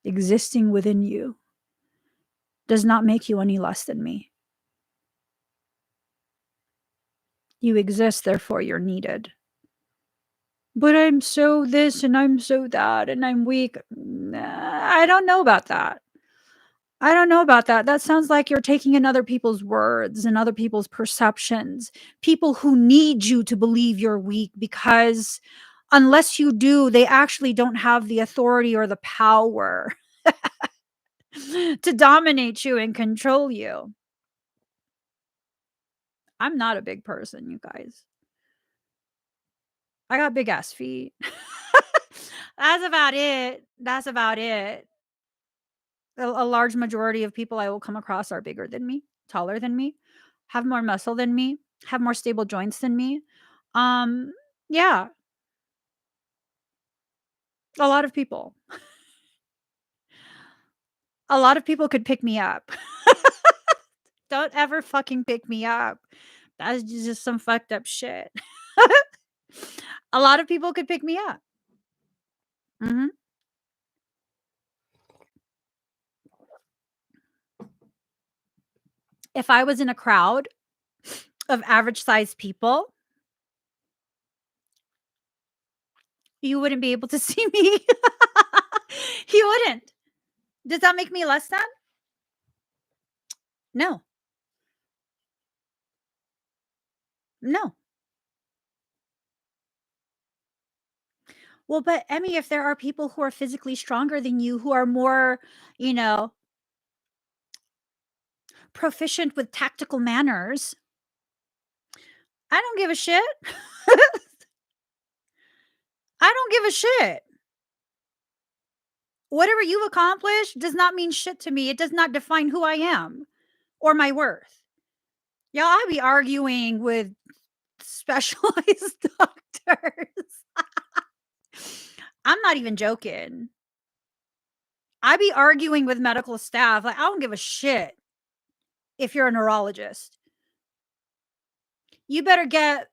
Existing within you does not make you any less than me. You exist, therefore you're needed. But I'm so this and I'm so that and I'm weak. Nah, I don't know about that. I don't know about that. That sounds like you're taking in other people's words and other people's perceptions. People who need you to believe you're weak because unless you do, they actually don't have the authority or the power to dominate you and control you. I'm not a big person, you guys. I got big ass feet. That's about it. That's about it. A large majority of people I will come across are bigger than me, taller than me, have more muscle than me, have more stable joints than me. Um, yeah, a lot of people. A lot of people could pick me up. Don't ever fucking pick me up. That's just some fucked up shit. A lot of people could pick me up. Mhm. If I was in a crowd of average sized people, you wouldn't be able to see me. You wouldn't. Does that make me less than? No. No. Well, but Emmy, if there are people who are physically stronger than you, who are more, you know, proficient with tactical manners, I don't give a shit. I don't give a shit. Whatever you've accomplished does not mean shit to me. It does not define who I am or my worth. Yeah, I be arguing with specialized doctors. I'm not even joking. I be arguing with medical staff. Like, I don't give a shit if you're a neurologist. You better get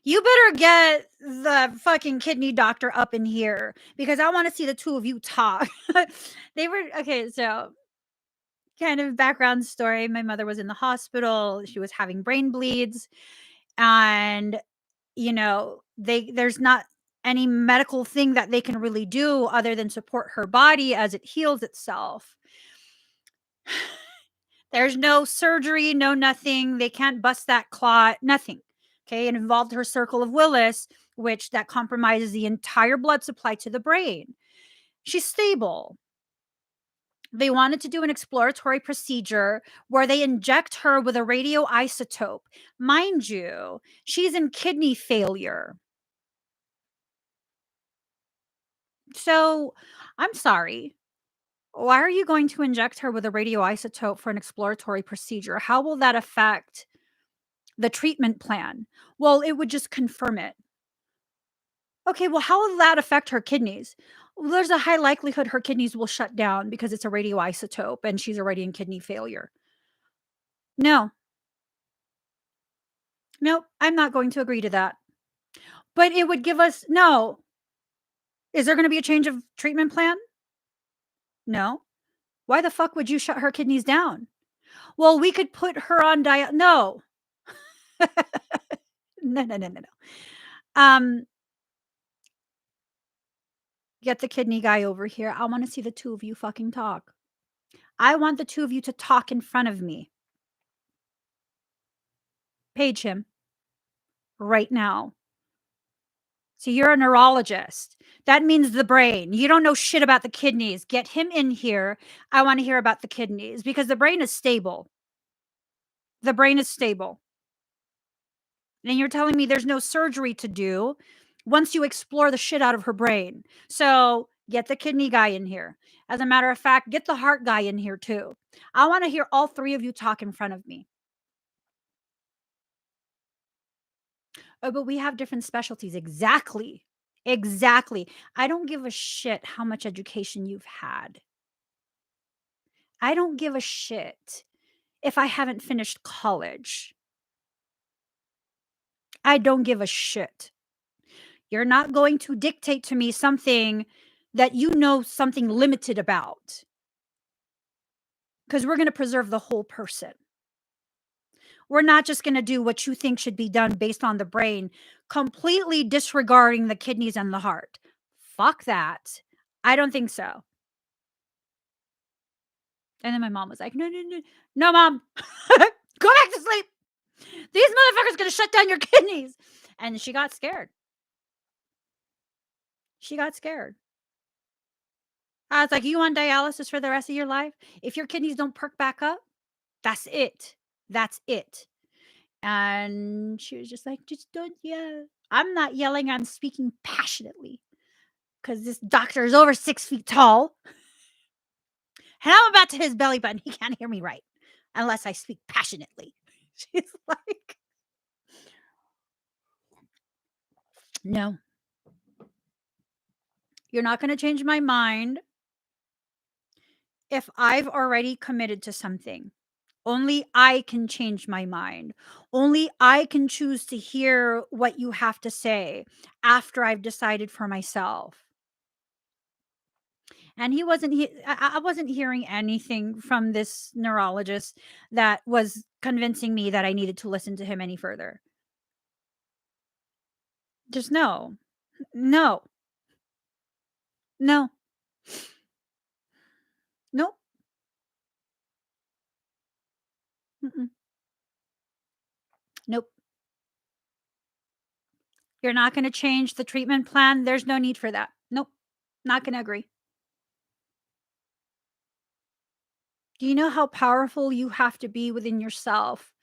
You better get the fucking kidney doctor up in here because I wanna see the 2 of you talk. They were okay, so kind of background story, my mother was in the hospital, she was having brain bleeds, and, there's not any medical thing that they can really do other than support her body as it heals itself. There's no surgery, no nothing. They can't bust that clot, nothing. Okay. It involved her circle of Willis, which that compromises the entire blood supply to the brain. She's stable. They wanted to do an exploratory procedure where they inject her with a radioisotope. Mind you, she's in kidney failure. So I'm sorry. Why are you going to inject her with a radioisotope for an exploratory procedure? How will that affect the treatment plan? Well, it would just confirm it. Okay, well, how will that affect her kidneys? Well, there's a high likelihood her kidneys will shut down because it's a radioisotope and she's already in kidney failure. No, nope, I'm not going to agree to that. But it would give us no. Is there going to be a change of treatment plan? No. Why the fuck would you shut her kidneys down? Well, we could put her on diet. No. No, no, no, no, no. Um, get the kidney guy over here. I want to see the 2 of you fucking talk. I want the 2 of you to talk in front of me. Page him right now. So you're a neurologist. That means the brain. You don't know shit about the kidneys. Get him in here. I want to hear about the kidneys because the brain is stable. The brain is stable. And you're telling me there's no surgery to do once you explore the shit out of her brain. So get the kidney guy in here. As a matter of fact, get the heart guy in here too. I want to hear all 3 of you talk in front of me. Oh, but we have different specialties. Exactly. Exactly. I don't give a shit how much education you've had. I don't give a shit if I haven't finished college. I don't give a shit. You're not going to dictate to me something that you know something limited about, because we're going to preserve the whole person. We're not just going to do what you think should be done based on the brain, completely disregarding the kidneys and the heart. Fuck that. I don't think so. And then my mom was like, no, no, no, no, mom, go back to sleep. These motherfuckers going to shut down your kidneys. And she got scared. She got scared. I was like, you on dialysis for the rest of your life? If your kidneys don't perk back up, that's it. That's it. And she was just like, just don't yell. I'm not yelling. I'm speaking passionately because this doctor is over 6 feet tall. And I'm about to his belly button. He can't hear me right unless I speak passionately. She's like, no, you're not going to change my mind if I've already committed to something. Only I can change my mind. Only I can choose to hear what you have to say after I've decided for myself. And he wasn't I wasn't hearing anything from this neurologist that was convincing me that I needed to listen to him any further. Just no. No. No. Nope. Mm-mm. Nope. You're not going to change the treatment plan. There's no need for that. Nope. Not going to agree. Do you know how powerful you have to be within yourself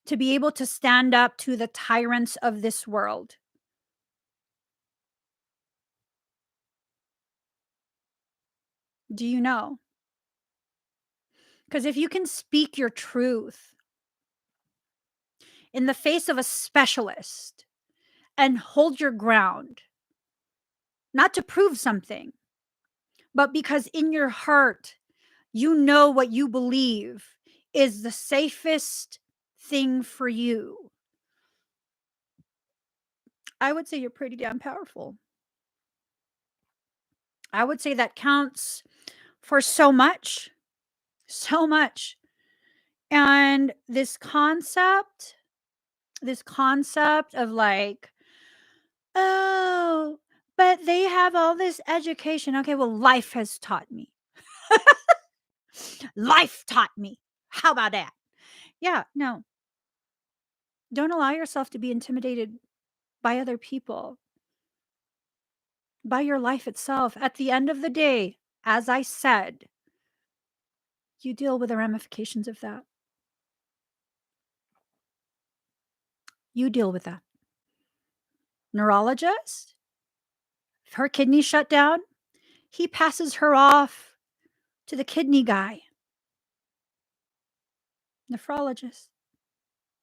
to be able to stand up to the tyrants of this world? Do you know? Because if you can speak your truth in the face of a specialist and hold your ground, not to prove something, but because in your heart, you know what you believe is the safest thing for you, I would say you're pretty damn powerful. I would say that counts for so much, so much. And this concept of like, oh, but they have all this education. Okay, well, life has taught me. Life taught me. How about that? Yeah, no. Don't allow yourself to be intimidated by other people, by your life itself. At the end of the day, as I said, you deal with the ramifications of that. You deal with that. Neurologist, if her kidney shut down, he passes her off to the kidney guy. Nephrologist.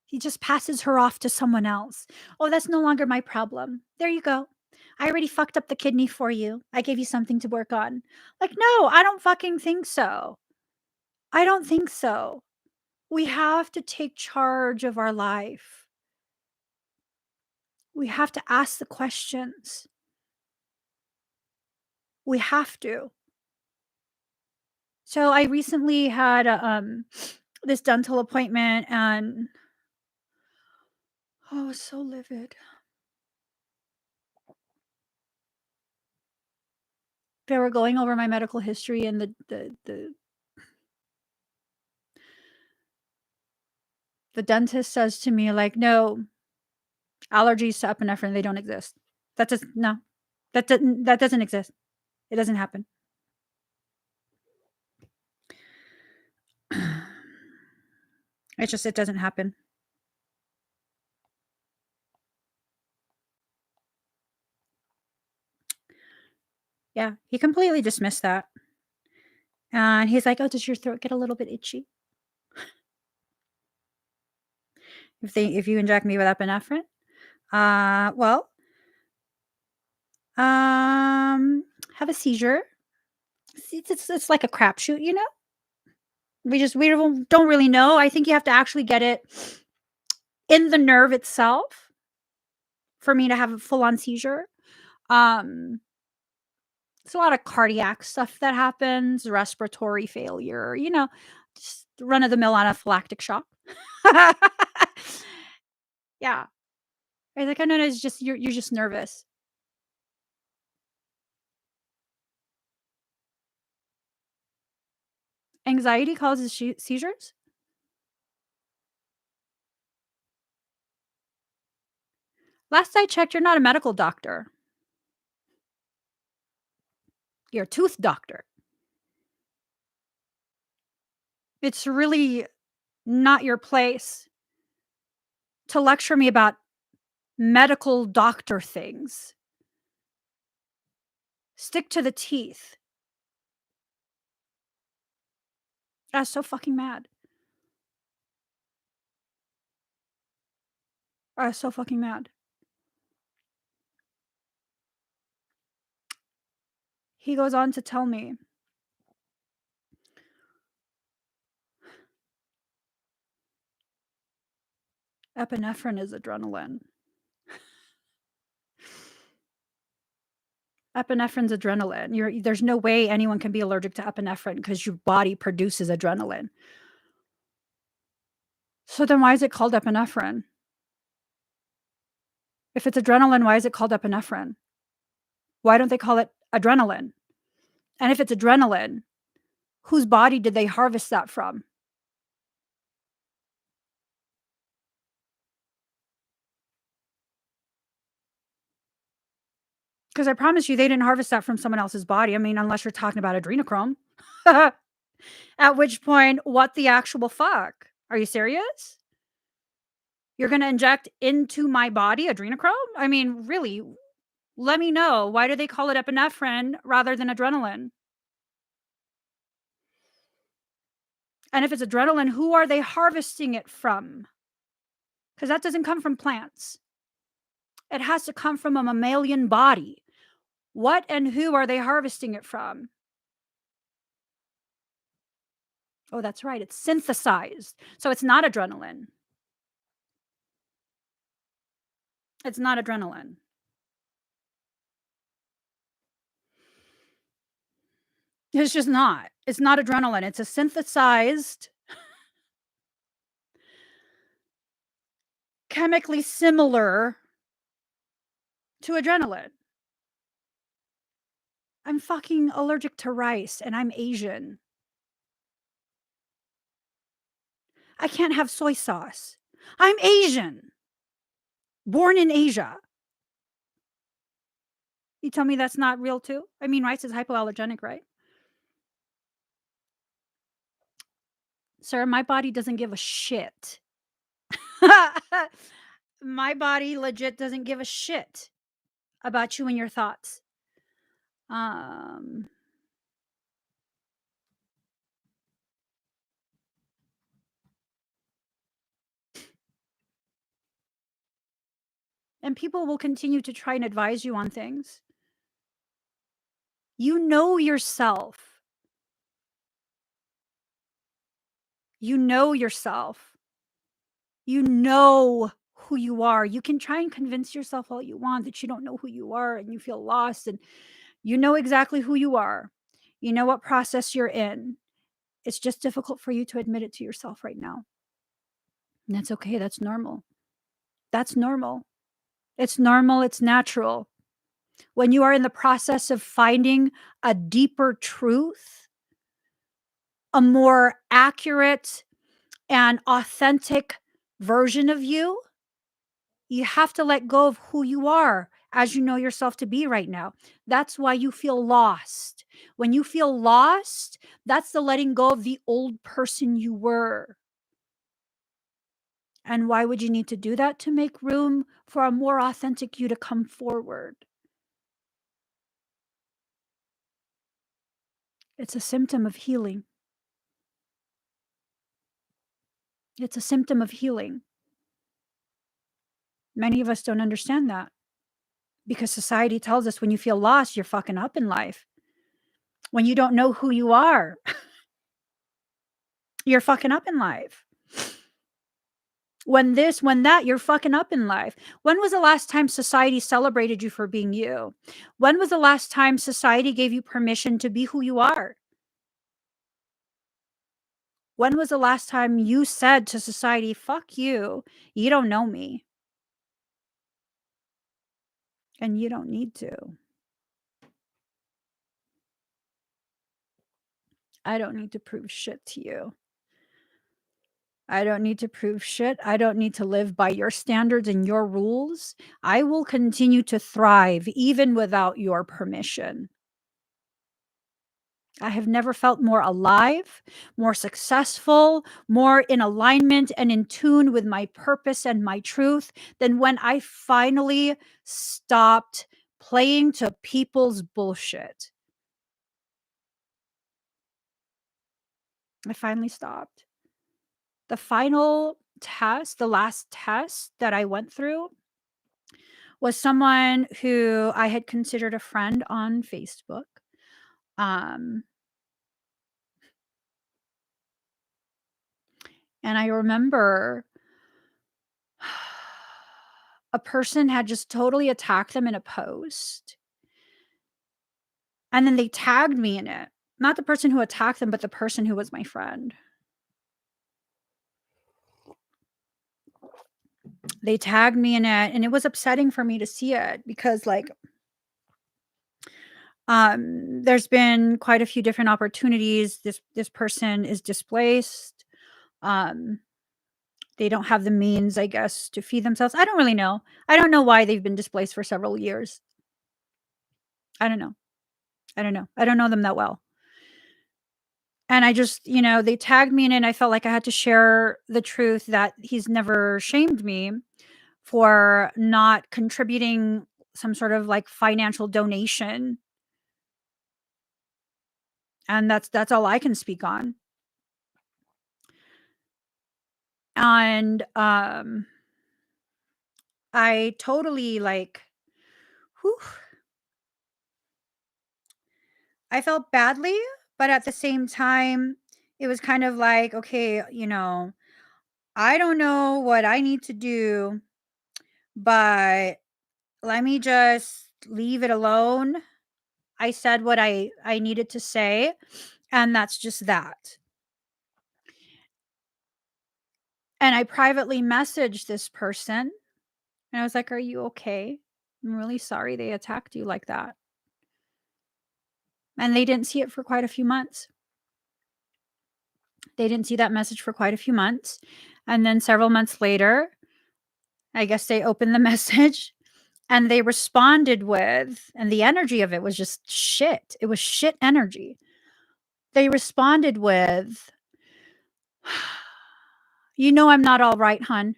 He just passes her off to someone else. Oh, that's no longer my problem. There you go. I already fucked up the kidney for you. I gave you something to work on. Like, no, I don't fucking think so. I don't think so. We have to take charge of our life. We have to ask the questions. We have to. So I recently had this dental appointment, and oh, I was so livid. They were going over my medical history, and the dentist says to me, like, no, allergies to epinephrine, they don't exist. That does no. That doesn't exist. It doesn't happen. It doesn't happen. Yeah, he completely dismissed that. And he's like, "Oh, does your throat get a little bit itchy if you inject me with epinephrine?" Well, have a seizure. It's like a crapshoot, you know? We don't really know. I think you have to actually get it in the nerve itself for me to have a full-on seizure. Um, it's a lot of cardiac stuff that happens, respiratory failure, just run-of-the-mill anaphylactic shock. Yeah. I was like, "Oh, no, no, it's just you're just nervous." Anxiety causes seizures? Last I checked, you're not a medical doctor. You're a tooth doctor. It's really not your place to lecture me about medical doctor things. Stick to the teeth. I was so fucking mad. I was so fucking mad. He goes on to tell me, epinephrine is adrenaline. Epinephrine's adrenaline. There's no way anyone can be allergic to epinephrine because your body produces adrenaline. So then why is it called epinephrine? If it's adrenaline, why is it called epinephrine? Why don't they call it adrenaline? And if it's adrenaline, whose body did they harvest that from? Because I promise you they didn't harvest that from someone else's body. I mean, unless you're talking about adrenochrome. At which point, what the actual fuck? Are you serious? You're gonna inject into my body adrenochrome? I mean, really, let me know. Why do they call it epinephrine rather than adrenaline? And if it's adrenaline, who are they harvesting it from? Because that doesn't come from plants. It has to come from a mammalian body. What and who are they harvesting it from? Oh, that's right. It's synthesized. So it's not adrenaline. It's not adrenaline. It's just not. It's not adrenaline. It's a synthesized, chemically similar to adrenaline. I'm fucking allergic to rice and I'm Asian. I can't have soy sauce. I'm Asian, born in Asia. You tell me that's not real too? I mean, rice is hypoallergenic, right? Sir, my body doesn't give a shit. My body legit doesn't give a shit about you and your thoughts. Um, and people will continue to try and advise you on things. You know yourself. You know yourself. You know who you are. You can try and convince yourself all you want that you don't know who you are and you feel lost, and you know exactly who you are. You know what process you're in. It's just difficult for you to admit it to yourself right now. And that's okay. That's normal. That's normal. It's normal. It's natural. When you are in the process of finding a deeper truth, a more accurate and authentic version of you, you have to let go of who you are as you know yourself to be right now. That's why you feel lost. When you feel lost, that's the letting go of the old person you were. And why would you need to do that? To make room for a more authentic you to come forward. It's a symptom of healing. It's a symptom of healing. Many of us don't understand that because society tells us when you feel lost, you're fucking up in life. When you don't know who you are, you're fucking up in life. When this, when that, you're fucking up in life. When was the last time society celebrated you for being you? When was the last time society gave you permission to be who you are? When was the last time you said to society, fuck you don't know me, and you don't need to. I don't need to prove shit to you. I don't need to prove shit. I don't need to live by your standards and your rules. I will continue to thrive even without your permission. I have never felt more alive, more successful, more in alignment and in tune with my purpose and my truth than when I finally stopped playing to people's bullshit. I finally stopped. The final test, the last test that I went through was someone who I had considered a friend on Facebook. Um, and I remember a person had just totally attacked them in a post. And then they tagged me in it. Not the person who attacked them, but the person who was my friend. They tagged me in it, and it was upsetting for me to see it because, like, there's been quite a few different opportunities. This person is displaced. Um, they don't have the means, I guess, to feed themselves. I don't really know. I don't know why they've been displaced for several years. I don't know. I don't know. I don't know them that well. And I just, they tagged me in it, and I felt like I had to share the truth that he's never shamed me for not contributing some sort of like financial donation. And that's all I can speak on. And I totally like whew, I felt badly, but at the same time, it was kind of like, okay, I don't know what I need to do, but let me just leave it alone. I said what I needed to say, and that's just that. And I privately messaged this person, and I was like, "Are you okay? I'm really sorry they attacked you like that." And they didn't see it for quite a few months. They didn't see that message for quite a few months. And then several months later, I guess they opened the message and they responded with, and the energy of it was just shit. It was shit energy. They responded with, I'm not all right, hun.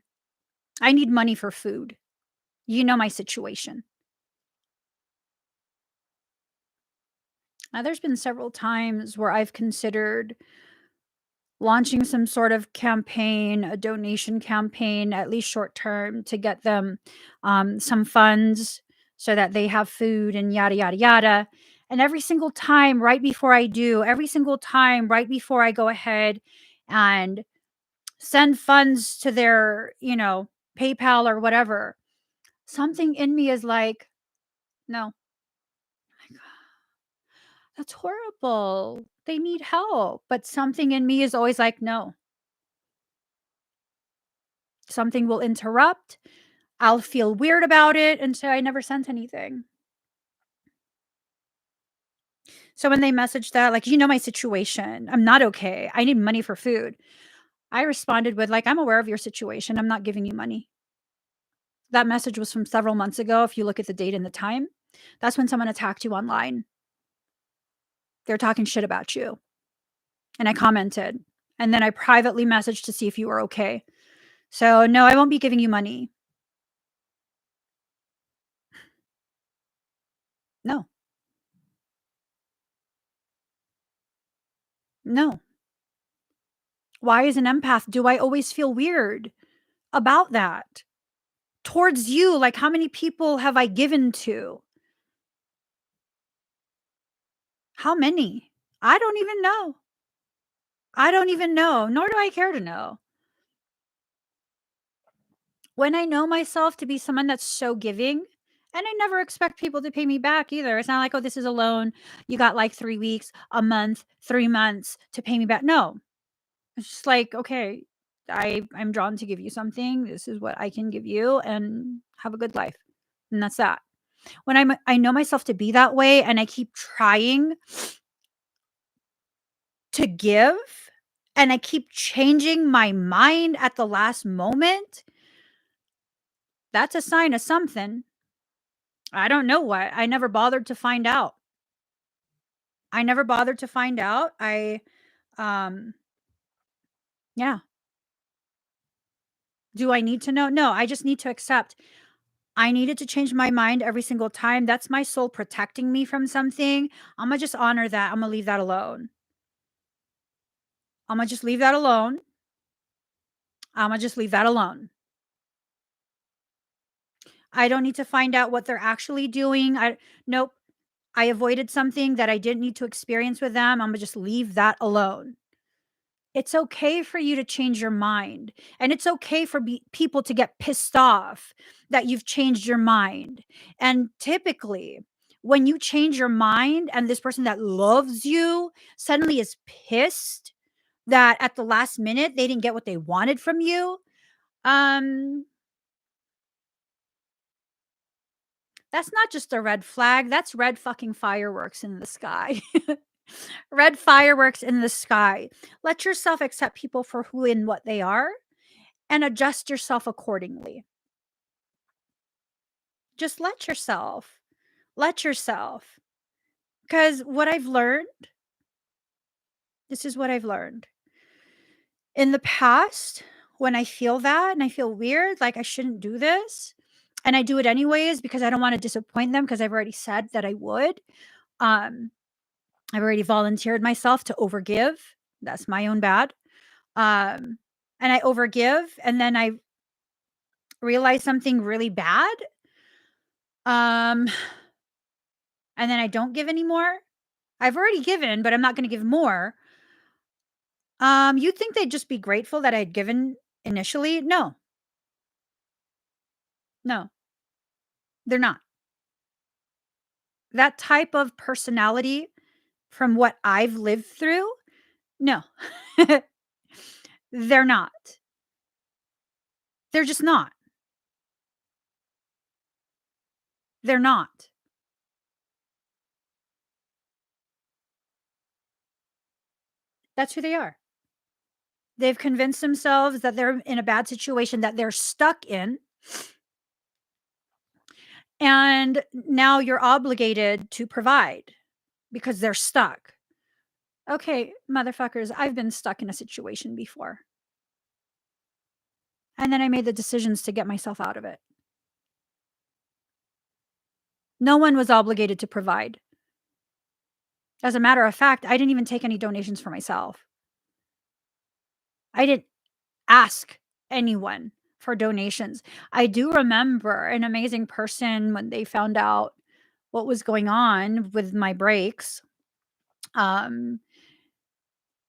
I need money for food. You know my situation. Now, there's been several times where I've considered launching some sort of campaign, a donation campaign, at least short term, to get them some funds so that they have food and yada, yada, yada. And every single time, right before I do, every single time, right before I go ahead and send funds to their, PayPal or whatever, something in me is like, no, that's horrible. They need help. But something in me is always like, no, something will interrupt. I'll feel weird about it, and so I never sent anything. So when they messaged that, like, "You know my situation. I'm not okay. I need money for food." I responded with, like, "I'm aware of your situation. I'm not giving you money." That message was from several months ago. If you look at the date and the time, that's when someone attacked you online. They're talking shit about you. And I commented. And then I privately messaged to see if you were okay. So, no, I won't be giving you money. No. No. Why, as an empath, do I always feel weird about that? Towards you, like, how many people have I given to? How many? I don't even know. I don't even know, nor do I care to know. When I know myself to be someone that's so giving, and I never expect people to pay me back either. It's not like, "Oh, this is a loan. You got like 3 weeks, a month, 3 months to pay me back." No. It's just like, "Okay, I'm drawn to give you something. This is what I can give you, and have a good life." And that's that. When I know myself to be that way and I keep trying to give, and I keep changing my mind at the last moment, that's a sign of something. I don't know what. I never bothered to find out. I never bothered to find out. Um, yeah. Do I need to know? No, I just need to accept. I needed to change my mind every single time. That's my soul protecting me from something. Imma just honor that. Imma leave that alone. Imma just leave that alone. Imma just leave that alone. I don't need to find out what they're actually doing. Nope. I avoided something that I didn't need to experience with them. Imma just leave that alone. It's okay for you to change your mind, and it's okay for people to get pissed off that you've changed your mind. And typically, when you change your mind and this person that loves you suddenly is pissed that at the last minute they didn't get what they wanted from you, um, that's not just a red flag, that's red fucking fireworks in the sky. Red fireworks in the sky. Let yourself accept people for who and what they are and adjust yourself accordingly. Just let yourself. Let yourself. Because what I've learned, this is what I've learned. In the past, when I feel that and I feel weird, like I shouldn't do this, and I do it anyways because I don't want to disappoint them because I've already said that I would. Um, I've already volunteered myself to overgive. That's my own bad. Um, and I overgive, and then I realize something really bad. Um, and then I don't give anymore. I've already given, but I'm not gonna give more. You'd think they'd just be grateful that I'd given initially. No, no, they're not. That type of personality from what I've lived through, no. They're not. They're just not. They're not. That's who they are. They've convinced themselves that they're in a bad situation that they're stuck in, and now you're obligated to provide because they're stuck. Okay, motherfuckers, I've been stuck in a situation before. And then I made the decisions to get myself out of it. No one was obligated to provide. As a matter of fact, I didn't even take any donations for myself. I didn't ask anyone for donations. I do remember an amazing person when they found out what was going on with my breaks. Um,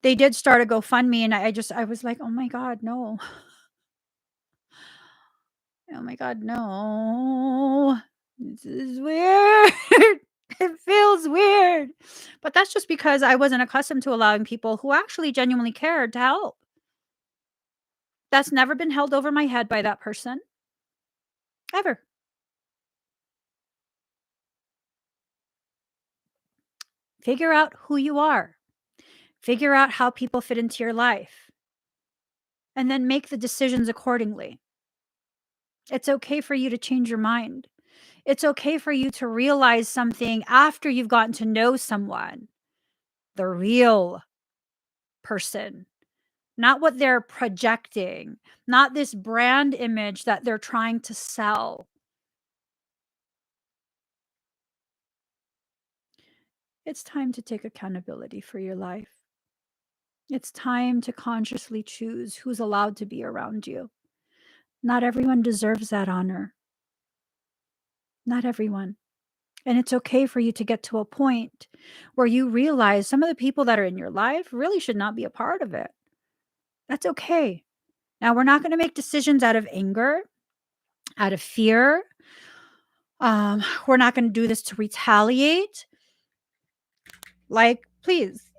they did start a GoFundMe, and I was like, "Oh my god, no. Oh my god, no. This is weird." It feels weird. But that's just because I wasn't accustomed to allowing people who actually genuinely cared to help. That's never been held over my head by that person, ever. Figure out who you are. Figure out how people fit into your life, and then make the decisions accordingly. It's okay for you to change your mind. It's okay for you to realize something after you've gotten to know someone, the real person, not what they're projecting, not this brand image that they're trying to sell. It's time to take accountability for your life. It's time to consciously choose who's allowed to be around you. Not everyone deserves that honor. Not everyone. And it's okay for you to get to a point where you realize some of the people that are in your life really should not be a part of it. That's okay. Now, we're not going to make decisions out of anger. out of fear. We're not going to do this to retaliate. Like, please,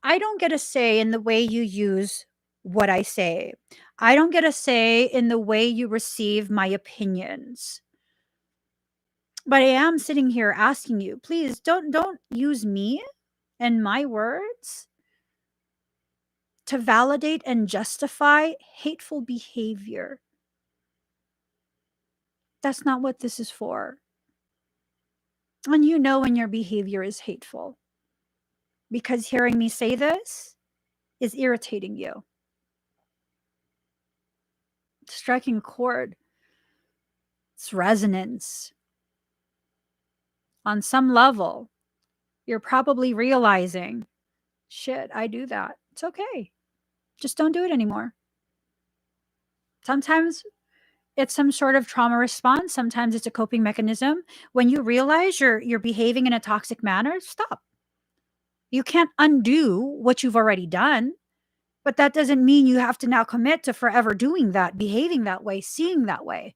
I don't get a say in the way you use what I say. I don't get a say in the way you receive my opinions. But I am sitting here asking you, please don't use me and my words to validate and justify hateful behavior. That's not what this is for. And you know when your behavior is hateful, because hearing me say this is irritating you. Striking a chord. It's resonance. On some level, you're probably realizing, shit, I do that. It's okay. Just don't do it anymore. Sometimes it's some sort of trauma response. Sometimes it's a coping mechanism. When you realize you're behaving in a toxic manner, stop. You can't undo what you've already done, but that doesn't mean you have to now commit to forever doing that, behaving that way, seeing that way.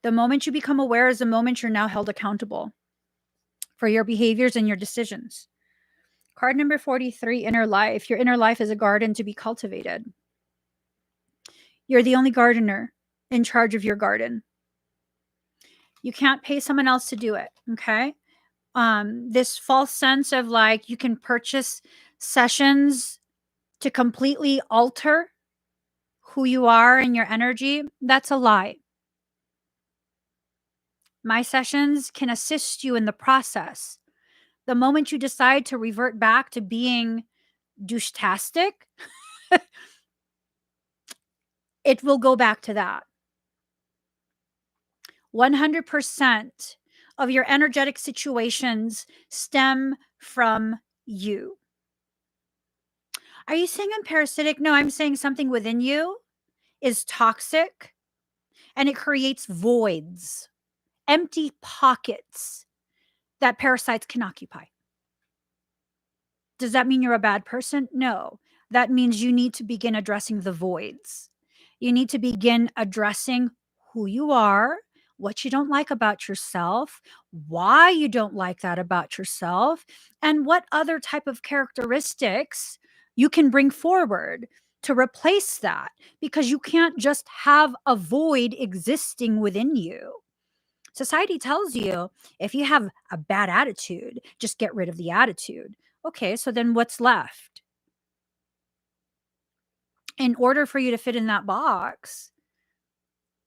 The moment you become aware is the moment you're now held accountable for your behaviors and your decisions. Card number 43, inner life. Your inner life is a garden to be cultivated. You're the only gardener in charge of your garden. You can't pay someone else to do it, okay? This false sense of like you can purchase sessions to completely alter who you are and your energy, that's a lie. My sessions can assist you in the process. The moment you decide to revert back to being douche-tastic, it will go back to that. 100% of your energetic situations stem from you. Are you saying I'm parasitic? No, I'm saying something within you is toxic and it creates voids, empty pockets that parasites can occupy. Does that mean you're a bad person? No. That means you need to begin addressing the voids. You need to begin addressing who you are, what you don't like about yourself, why you don't like that about yourself, and what other type of characteristics you can bring forward to replace that, because you can't just have a void existing within you. Society tells you if you have a bad attitude, just get rid of the attitude. Okay, so then what's left? In order for you to fit in that box,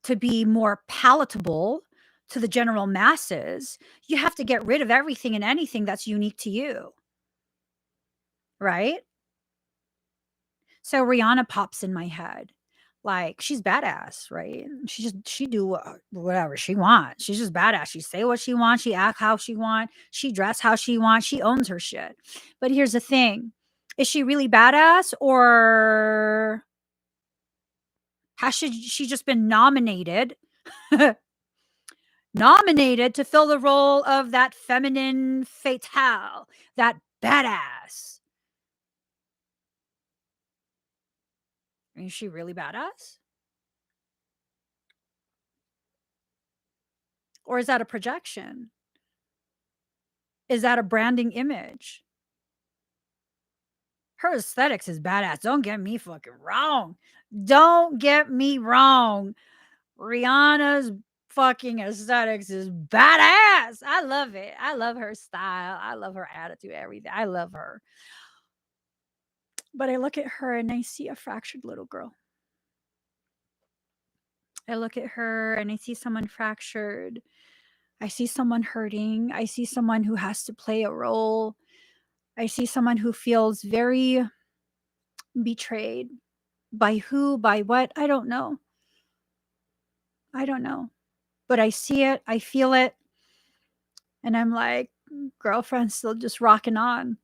to be more palatable to the general masses, you have to get rid of everything and anything that's unique to you. Right? So Rihanna pops in my head. Like, she's badass, right? She do whatever she wants. She's just badass. She say what she wants. She act how she wants. She dress how she wants. She owns her shit. But here's the thing. Is she really badass, or has she just been nominated nominated to fill the role of that feminine fatale, that badass? Is she really badass? Or is that a projection? Is that a branding image? Her aesthetics is badass. Don't get me fucking wrong. Don't get me wrong. Rihanna's fucking aesthetics is badass. I love it. I love her style. I love her attitude, everything. I love her. But I look at her and I see a fractured little girl. I look at her and I see someone fractured. I see someone hurting. I see someone who has to play a role. I see someone who feels very betrayed. By who? By what? I don't know. I don't know. But I see it. I feel it. And I'm like, girlfriend's still just rocking on.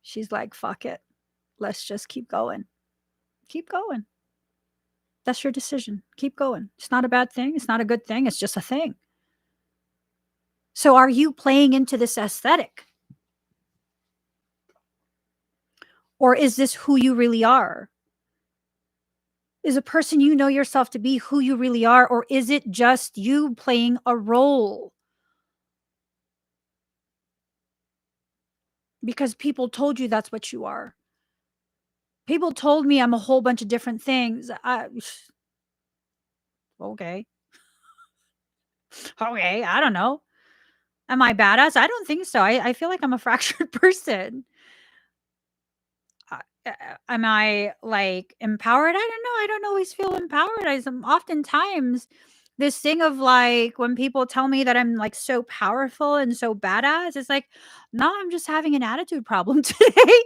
She's like, fuck it. Let's just keep going. Keep going. That's your decision. Keep going. It's not a bad thing. It's not a good thing. It's just a thing. So are you playing into this aesthetic? Or is this who you really are? Is a person you know yourself to be who you really are, or is it just you playing a role? Because people told you that's what you are. People told me I'm a whole bunch of different things. Okay. Okay, I don't know. Am I badass? I don't think so. I feel like I'm a fractured person. Am I, like, empowered? I don't know. I don't always feel empowered. Oftentimes this thing of, like, when people tell me that I'm, like, so powerful and so badass, it's like, "No, I'm just having an attitude problem today."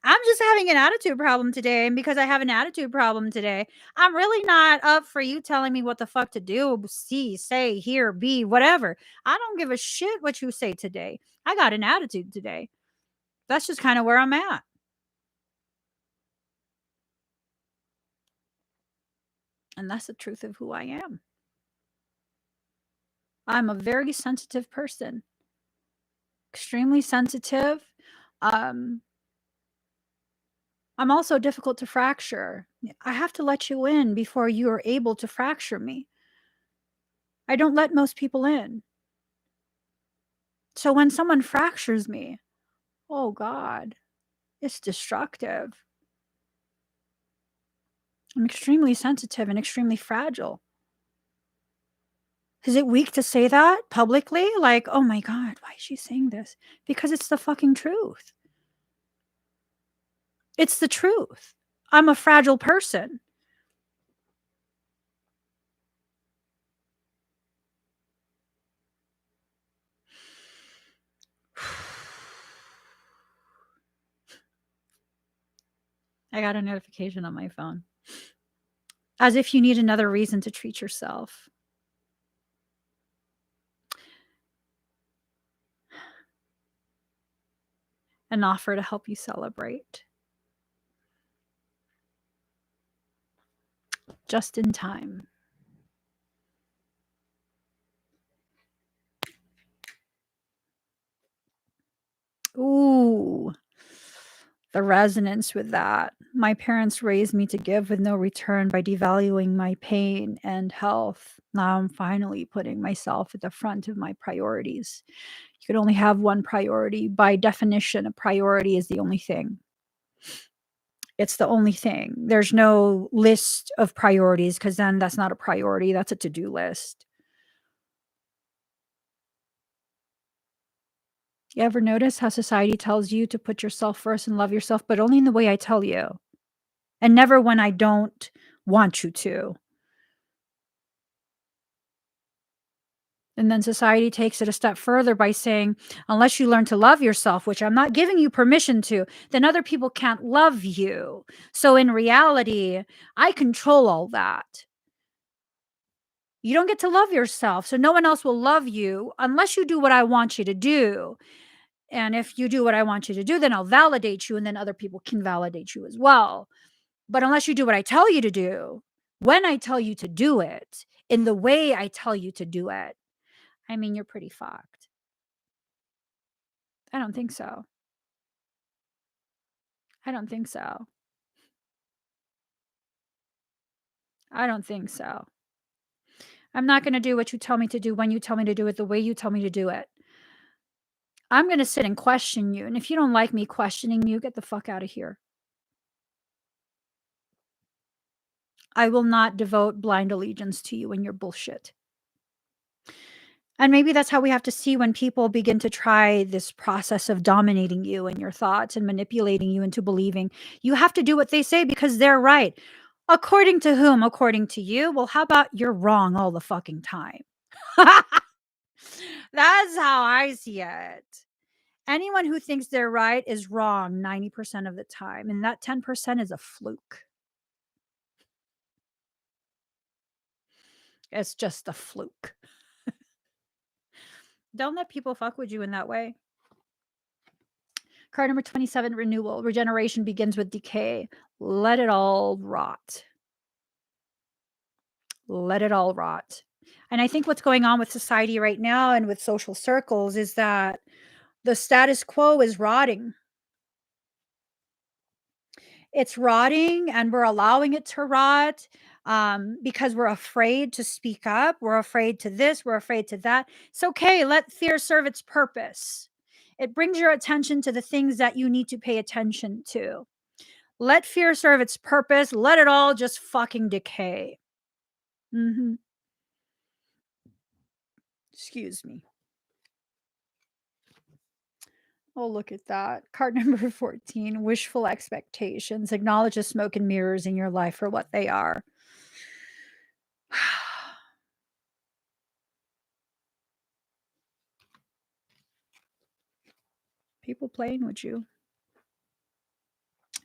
I'm just having an attitude problem today, and because I have an attitude problem today, I'm really not up for you telling me what the fuck to do, see, say, hear, be, whatever. I don't give a shit what you say today. I got an attitude today. That's just kinda where I'm at, and that's the truth of who I am. I'm a very sensitive person, extremely sensitive. Um, I'm also difficult to fracture. I have to let you in before you are able to fracture me. I don't let most people in. So when someone fractures me, oh god, it's destructive. I'm extremely sensitive and extremely fragile. Is it weak to say that publicly? Like, "Oh my god, why is she saying this?" Because it's the fucking truth. It's the truth. I'm a fragile person. I got a notification on my phone. As if you need another reason to treat yourself. An offer to help you celebrate. Just in time. Ooh, the resonance with that. My parents raised me to give with no return by devaluing my pain and health. Now I'm finally putting myself at the front of my priorities. You could only have one priority. By definition, a priority is the only thing. It's the only thing. There's no list of priorities because then that's not a priority. That's a to-do list. You ever notice how society tells you to put yourself first and love yourself, but only in the way I tell you, and never when I don't want you to? And then society takes it a step further by saying, unless you learn to love yourself, which I'm not giving you permission to, then other people can't love you. So in reality, I control all that. You don't get to love yourself, so no one else will love you unless you do what I want you to do. And if you do what I want you to do, then I'll validate you, and then other people can validate you as well. But unless you do what I tell you to do, when I tell you to do it, in the way I tell you to do it, I mean, you're pretty fucked. I don't think so. I don't think so. I don't think so. I'm not gonna do what you tell me to do when you tell me to do it the way you tell me to do it. I'm gonna sit and question you, and if you don't like me questioning you, get the fuck out of here. I will not devote blind allegiance to you and your bullshit. And maybe that's how we have to see when people begin to try this process of dominating you and your thoughts and manipulating you into believing you have to do what they say because they're right. According to whom? According to you? Well, how about you're wrong all the fucking time? That's how I see it. Anyone who thinks they're right is wrong 90% of the time, and that 10% is a fluke. It's just a fluke. Don't let people fuck with you in that way. Card number 27, renewal. Regeneration begins with decay. Let it all rot. Let it all rot. And I think what's going on with society right now and with social circles is that the status quo is rotting. It's rotting and we're allowing it to rot because we're afraid to speak up. We're afraid to this. We're afraid to that. It's okay. Let fear serve its purpose. It brings your attention to the things that you need to pay attention to. Let fear serve its purpose. Let it all just fucking decay. Hmm. Excuse me. Oh, look at that. Card number 14, wishful expectations. Acknowledge the smoke and mirrors in your life for what they are. People playing with you.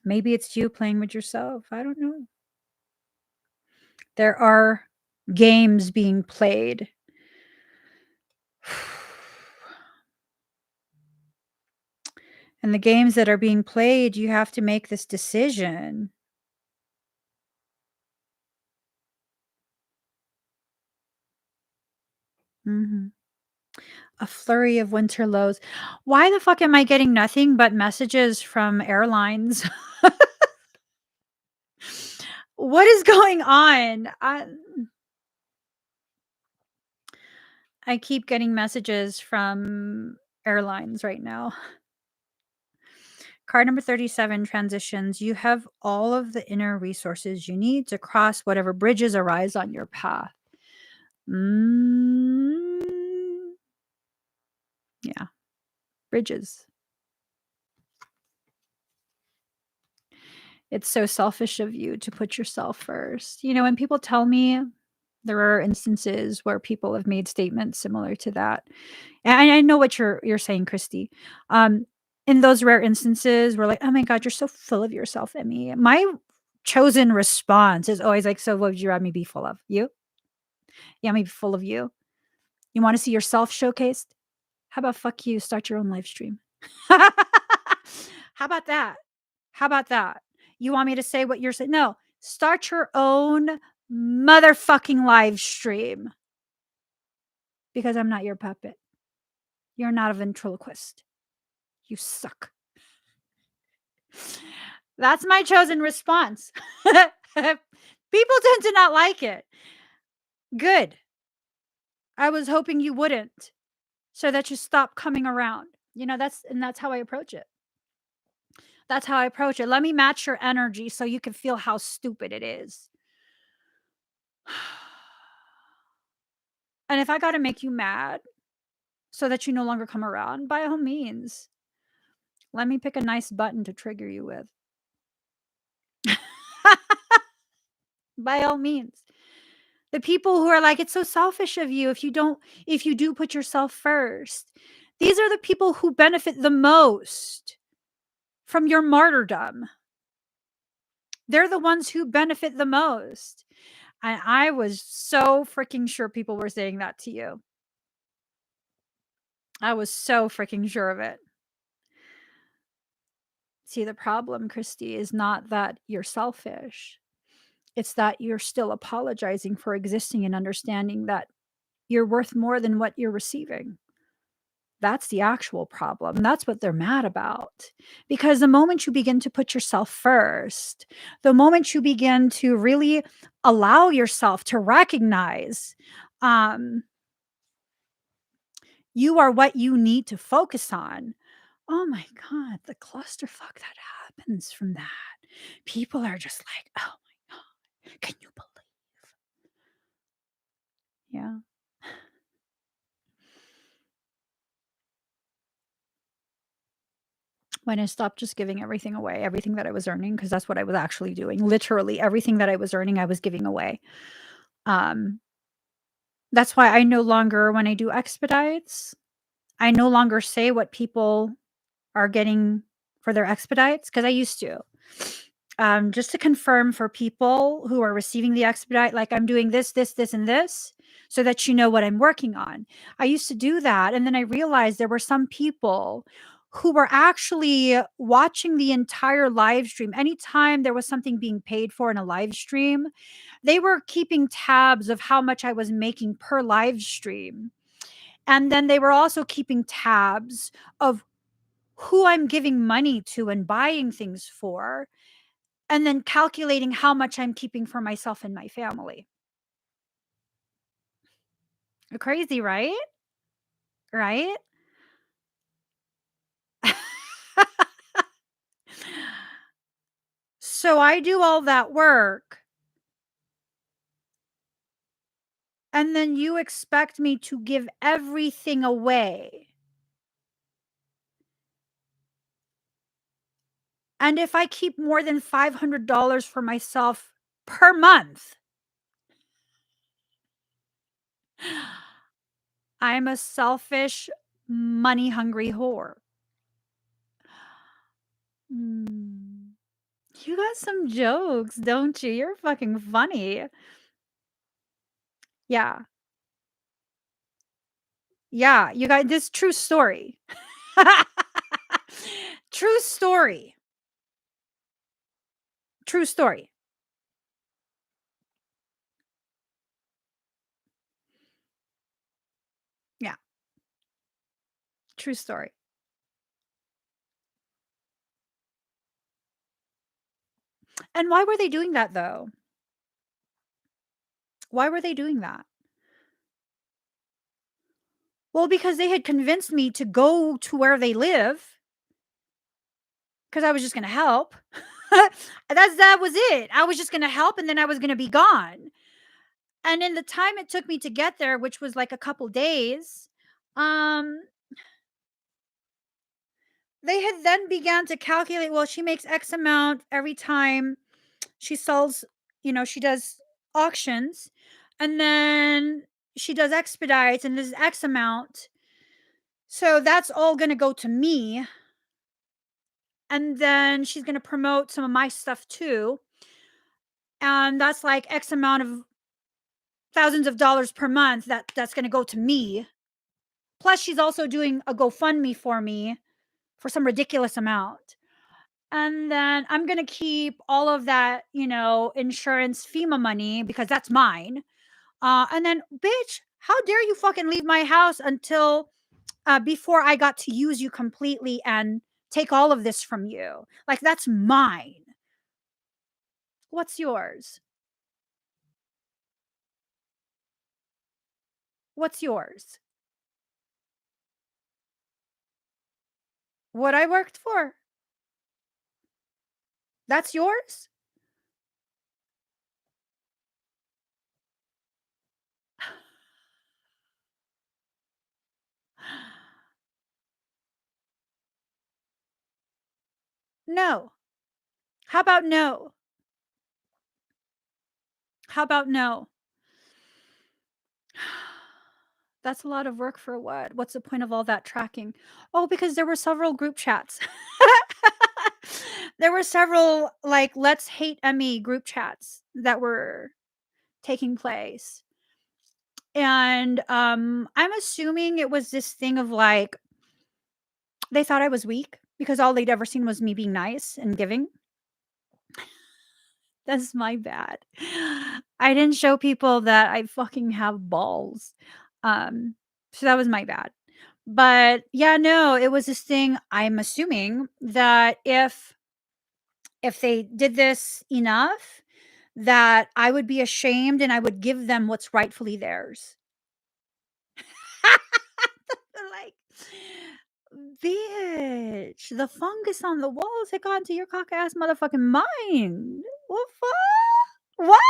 Maybe it's you playing with yourself. I don't know. There are games being played. And the games that are being played, you have to make this decision. Mhm. A flurry of winter lows. Why the fuck am I getting nothing but messages from airlines? What is going on? I keep getting messages from airlines right now. Card number 37, transitions. You have all of the inner resources you need to cross whatever bridges arise on your path. Mm, yeah, bridges. It's so selfish of you to put yourself first. You know, when people tell me there are instances where people have made statements similar to that. And I know what you're saying, Christy. Um, in those rare instances where like, oh my God, you're so full of yourself, Emmy. My chosen response is always like, so what would you rather me be full of? You? Yeah, me be full of you. You want to see yourself showcased? How about fuck you? Start your own live stream. How about that? How about that? You want me to say what you're saying? No, start your own motherfucking live stream because I'm not your puppet. You're not a ventriloquist. You suck. That's my chosen response. People tend to not like it. Good. I was hoping you wouldn't so that you stop coming around. You know, that's how I approach it. That's how I approach it. Let me match your energy so you can feel how stupid it is. And if I got to make you mad so that you no longer come around, by all means, let me pick a nice button to trigger you with. By all means. The people who are like, it's so selfish of you if you do put yourself first. These are the people who benefit the most from your martyrdom. They're the ones who benefit the most. And I was so freaking sure people were saying that to you. I was so freaking sure of it. See, the problem, Christy, is not that you're selfish. It's that you're still apologizing for existing and understanding that you're worth more than what you're receiving. That's the actual problem. That's what they're mad about. Because the moment you begin to put yourself first, the moment you begin to really allow yourself to recognize um, you are what you need to focus on. Oh my God, the clusterfuck that happens from that. People are just like, oh my God, can you believe? Yeah. When I stopped just giving everything away, everything that I was earning, because that's what I was actually doing. Literally everything that I was earning, I was giving away. Um, that's why I no longer, when I do expedites, I no longer say what people are getting for their expedites because I used to. Just to confirm for people who are receiving the expedite, like I'm doing this, this, this, and this, so that you know what I'm working on. I used to do that. And then I realized there were some people who were actually watching the entire live stream. Anytime there was something being paid for in a live stream, they were keeping tabs of how much I was making per live stream. And then they were also keeping tabs of who I'm giving money to and buying things for. and then calculating how much I'm keeping for myself and my family. Crazy, right? Right? So I do all that work, and then you expect me to give everything away. And if I keep more than $500 for myself per month, I'm a selfish, money hungry whore. Mm. You got some jokes, don't you? You're fucking funny. Yeah. Yeah, you got this true story. True story. True story. Yeah, true story. And why were they doing that though? Why were they doing that? Well, because they had convinced me to go to where they live because I was just gonna help. That was it. I was just gonna help and then I was gonna be gone. And in the time it took me to get there, which was like a couple days, um, they had then began to calculate, well, she makes X amount every time she sells, she does auctions, and then she does expedites and this X amount. So that's all gonna go to me. And then she's gonna promote some of my stuff too. And that's like X amount of thousands of dollars per month that's gonna go to me. Plus, she's also doing a GoFundMe for me for some ridiculous amount. And then I'm gonna keep all of that, insurance FEMA money because that's mine. And then, bitch, how dare you fucking leave my house until before I got to use you completely and take all of this from you? Like, that's mine. What's yours? What's yours? What I worked for? That's yours? No. How about no? How about no? That's a lot of work for what? What's the point of all that tracking? Oh, because there were several group chats. There were several, like, "Let's hate Emmie" group chats that were taking place. And, I'm assuming it was this thing of, like, they thought I was weak because all they'd ever seen was me being nice and giving. That's my bad. I didn't show people that I fucking have balls. Um, so that was my bad. But yeah, no, it was this thing. I'm assuming that if they did this enough, that I would be ashamed and I would give them what's rightfully theirs. Like, bitch, the fungus on the walls had gone to your cock ass motherfucking mind. What fuck? What?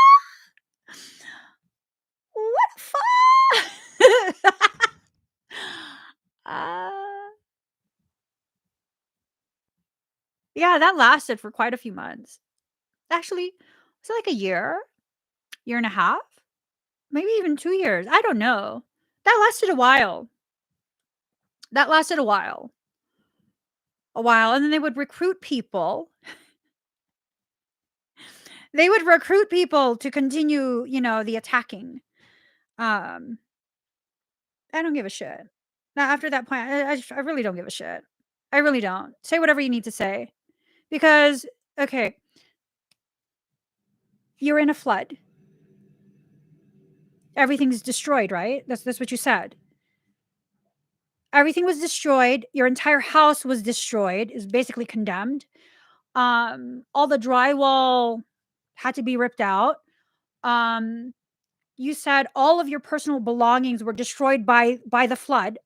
What fuck? uh, yeah, that lasted for quite a few months. Actually, was it like a year? Year and a half? Maybe even 2 years. I don't know. That lasted a while. That lasted a while. A while, and then they would recruit people. They would recruit people to continue, the attacking. Um, I don't give a shit. Now, after that point, I really don't give a shit. I really don't. Say whatever you need to say. Because, okay, you're in a flood. Everything's destroyed, right? That's what you said. Everything was destroyed. Your entire house was destroyed, is basically condemned. All the drywall had to be ripped out. Um, you said all of your personal belongings were destroyed by the flood.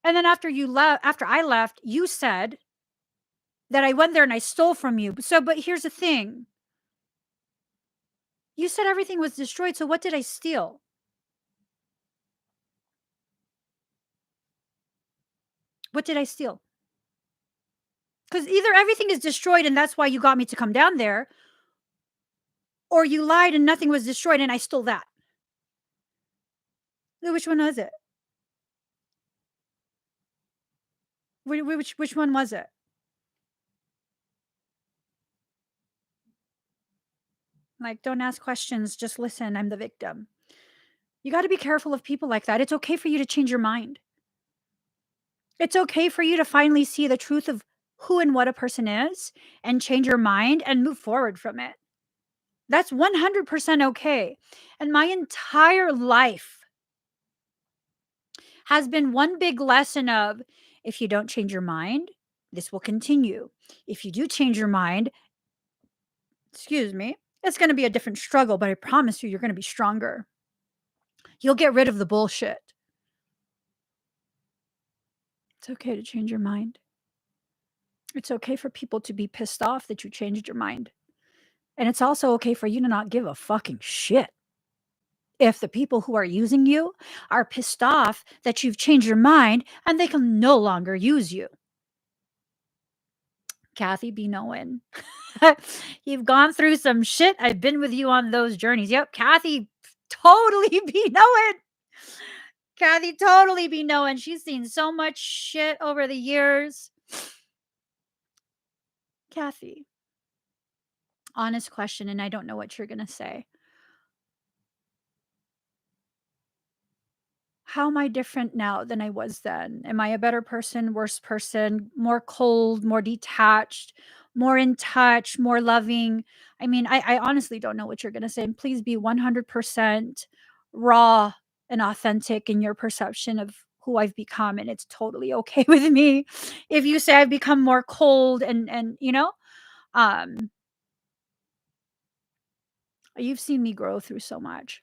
And then after I left, you said that I went there and I stole from you. So, but here's the thing. You said everything was destroyed, so what did I steal? What did I steal? Because either everything is destroyed and that's why you got me to come down there, or you lied and nothing was destroyed and I stole that. Which one was it? Which one was it? Like, don't ask questions, just listen. I'm the victim. You got to be careful of people like that. It's okay for you to change your mind. It's okay for you to finally see the truth of who and what a person is and change your mind and move forward from it. That's 100% okay. And my entire life has been one big lesson of, if you don't change your mind, this will continue. If you do change your mind, excuse me, it's going to be a different struggle, but I promise you, you're going to be stronger. You'll get rid of the bullshit. It's okay to change your mind. It's okay for people to be pissed off that you changed your mind. And it's also okay for you to not give a fucking shit. If the people who are using you are pissed off that you've changed your mind and they can no longer use you. Kathy be knowing. You've gone through some shit. I've been with you on those journeys. Yep, Kathy totally be knowing. Kathy totally be knowing. She's seen so much shit over the years. Kathy, honest question, and I don't know what you're going to say. How am I different now than I was then? Am I a better person, worse person, more cold, more detached, more in touch, more loving? I mean, I honestly don't know what you're going to say. And please be 100% raw and authentic in your perception of who I've become. And it's totally okay with me if you say I've become more cold and um, you've seen me grow through so much.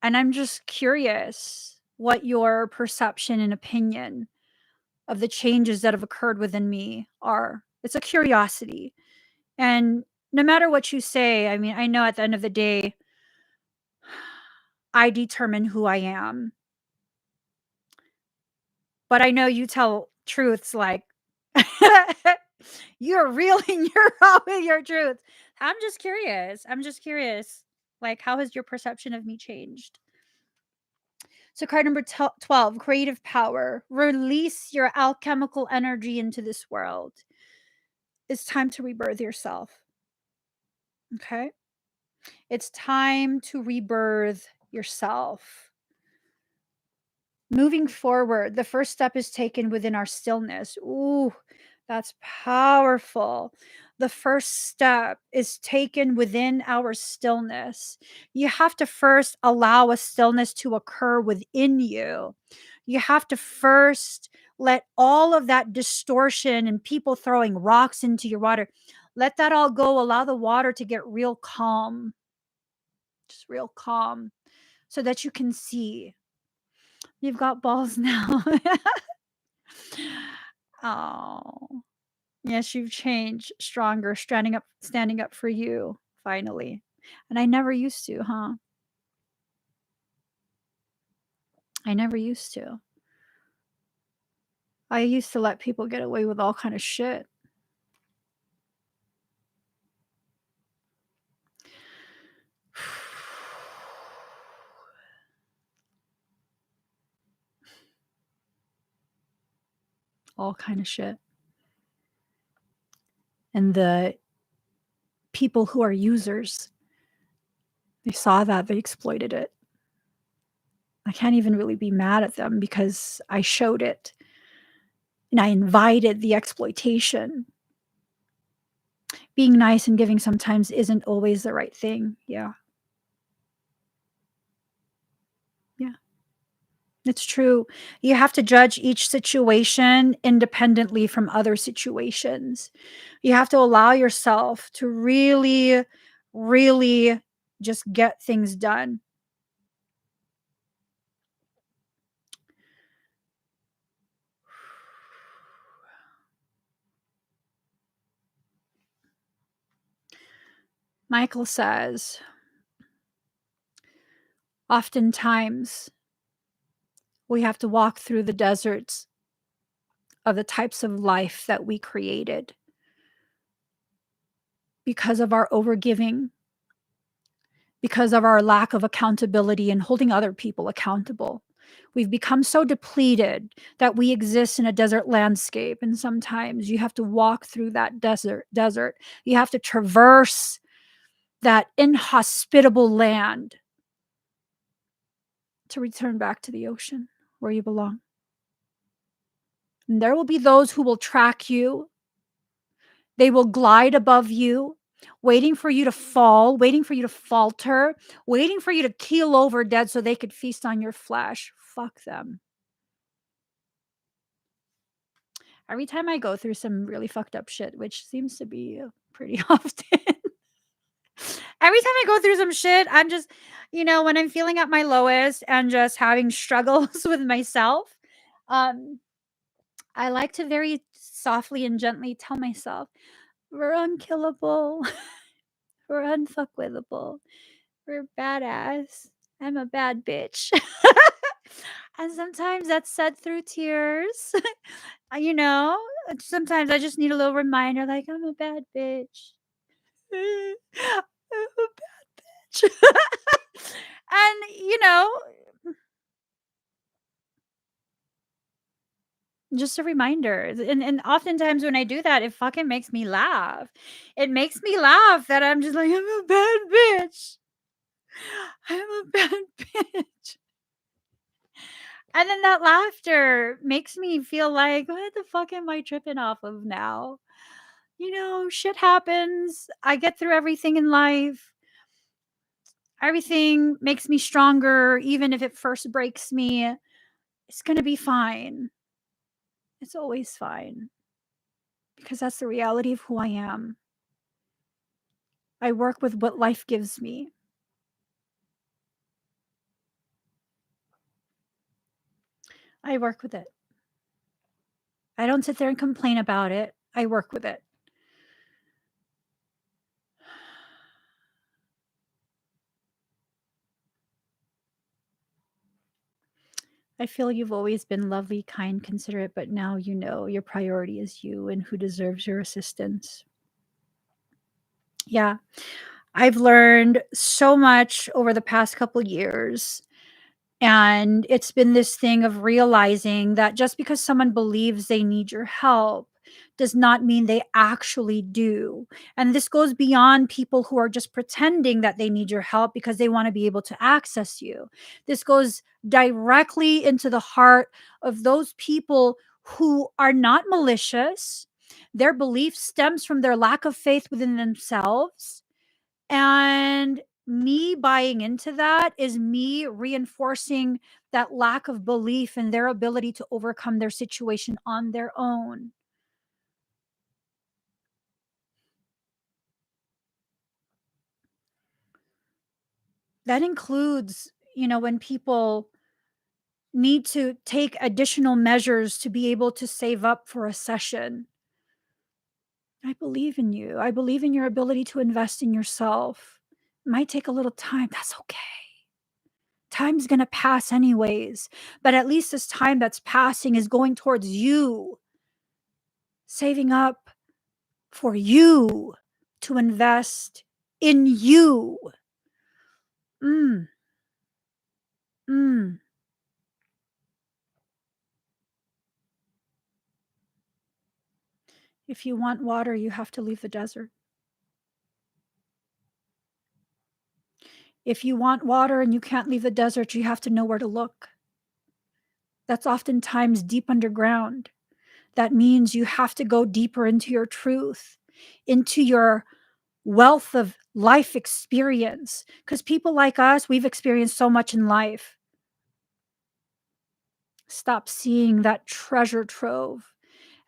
And I'm just curious what your perception and opinion of the changes that have occurred within me are. It's a curiosity. And no matter what you say, I mean, I know at the end of the day, I determine who I am. But I know you tell truths like, you're real and you're raw with your truth. I'm just curious. Like, how has your perception of me changed? So card number 12, creative power. Release your alchemical energy into this world. It's time to rebirth yourself. Okay? It's time to rebirth yourself. Moving forward, the first step is taken within our stillness. Ooh, that's powerful. The first step is taken within our stillness. You have to first allow a stillness to occur within you. You have to first let all of that distortion and people throwing rocks into your water, let that all go. Allow the water to get real calm, just real calm, so that you can see. You've got balls now. Oh, yes, you've changed, stronger, standing up for you, finally. And I never used to, huh? I never used to. I used to let people get away with all kind of shit. All kind of shit. And the people who are users, they saw that, they exploited it. I can't even really be mad at them because I showed it and I invited the exploitation. Being nice and giving sometimes isn't always the right thing. Yeah. Yeah. It's true. You have to judge each situation independently from other situations. You have to allow yourself to really, really just get things done. Michael says, oftentimes we have to walk through the deserts of the types of life that we created because of our overgiving, because of our lack of accountability and holding other people accountable. We've become so depleted that we exist in a desert landscape. And sometimes you have to walk through that desert. You have to traverse that inhospitable land to return back to the ocean where you belong. And there will be those who will track you. They will glide above you, waiting for you to fall, waiting for you to falter, waiting for you to keel over dead so they could feast on your flesh. Fuck them. Every time I go through some really fucked up shit, which seems to be pretty often. Every time I go through some shit, I'm just, when I'm feeling at my lowest and just having struggles with myself, um, I like to very softly and gently tell myself, we're unkillable, we're unfuckwithable, we're badass. I'm a bad bitch. And sometimes that's said through tears. You know, sometimes I just need a little reminder, like, I'm a bad bitch. I'm a bad bitch. And, just a reminder. And oftentimes when I do that, it fucking makes me laugh. It makes me laugh that I'm just like, I'm a bad bitch. I'm a bad bitch. And then that laughter makes me feel like, what the fuck am I tripping off of now? Shit happens. I get through everything in life. Everything makes me stronger, even if it first breaks me. It's going to be fine. It's always fine because that's the reality of who I am. I work with what life gives me. I work with it. I don't sit there and complain about it. I work with it. I feel you've always been lovely, kind, considerate, but now you know your priority is you and who deserves your assistance. Yeah, I've learned so much over the past couple years. And it's been this thing of realizing that just because someone believes they need your help does not mean they actually do. And this goes beyond people who are just pretending that they need your help because they want to be able to access you. This goes directly into the heart of those people who are not malicious. Their belief stems from their lack of faith within themselves, and me buying into that is me reinforcing that lack of belief in their ability to overcome their situation on their own. That includes, when people need to take additional measures to be able to save up for a session. I believe in you. I believe in your ability to invest in yourself. It might take a little time. That's okay. Time's going to pass anyways, but at least this time that's passing is going towards you saving up for you to invest in you. Mm, mm. If you want water, you have to leave the desert. If you want water and you can't leave the desert, you have to know where to look. That's oftentimes deep underground. That means you have to go deeper into your truth, into your wealth of life experience. Because people like us, we've experienced so much in life. Stop seeing that treasure trove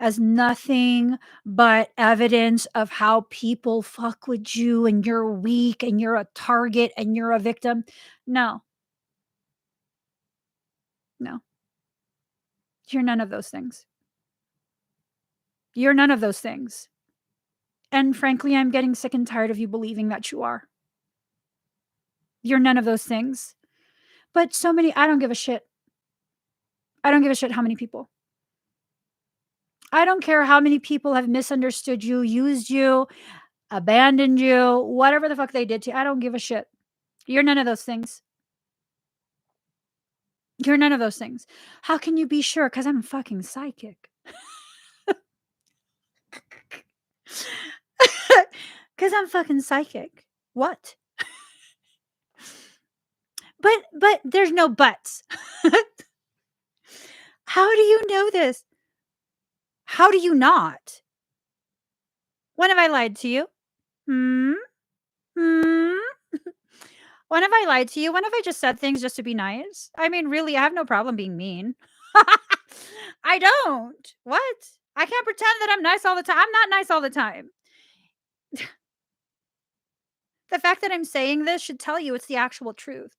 as nothing but evidence of how people fuck with you and you're weak and you're a target and you're a victim. No, no, you're none of those things. You're none of those things. And frankly, I'm getting sick and tired of you believing that you are. You're none of those things. But so many, I don't give a shit. I don't give a shit how many people. I don't care how many people have misunderstood you, used you, abandoned you, whatever the fuck they did to you. I don't give a shit. You're none of those things. You're none of those things. How can you be sure? Because I'm fucking psychic. Because I'm fucking psychic. What? But there's no buts. How do you know this? How do you not? When have I lied to you? Hmm? Hmm? When have I lied to you? When have I just said things just to be nice? I mean, really, I have no problem being mean. I don't. What? I can't pretend that I'm nice all the time. I'm not nice all the time. The fact that I'm saying this should tell you it's the actual truth.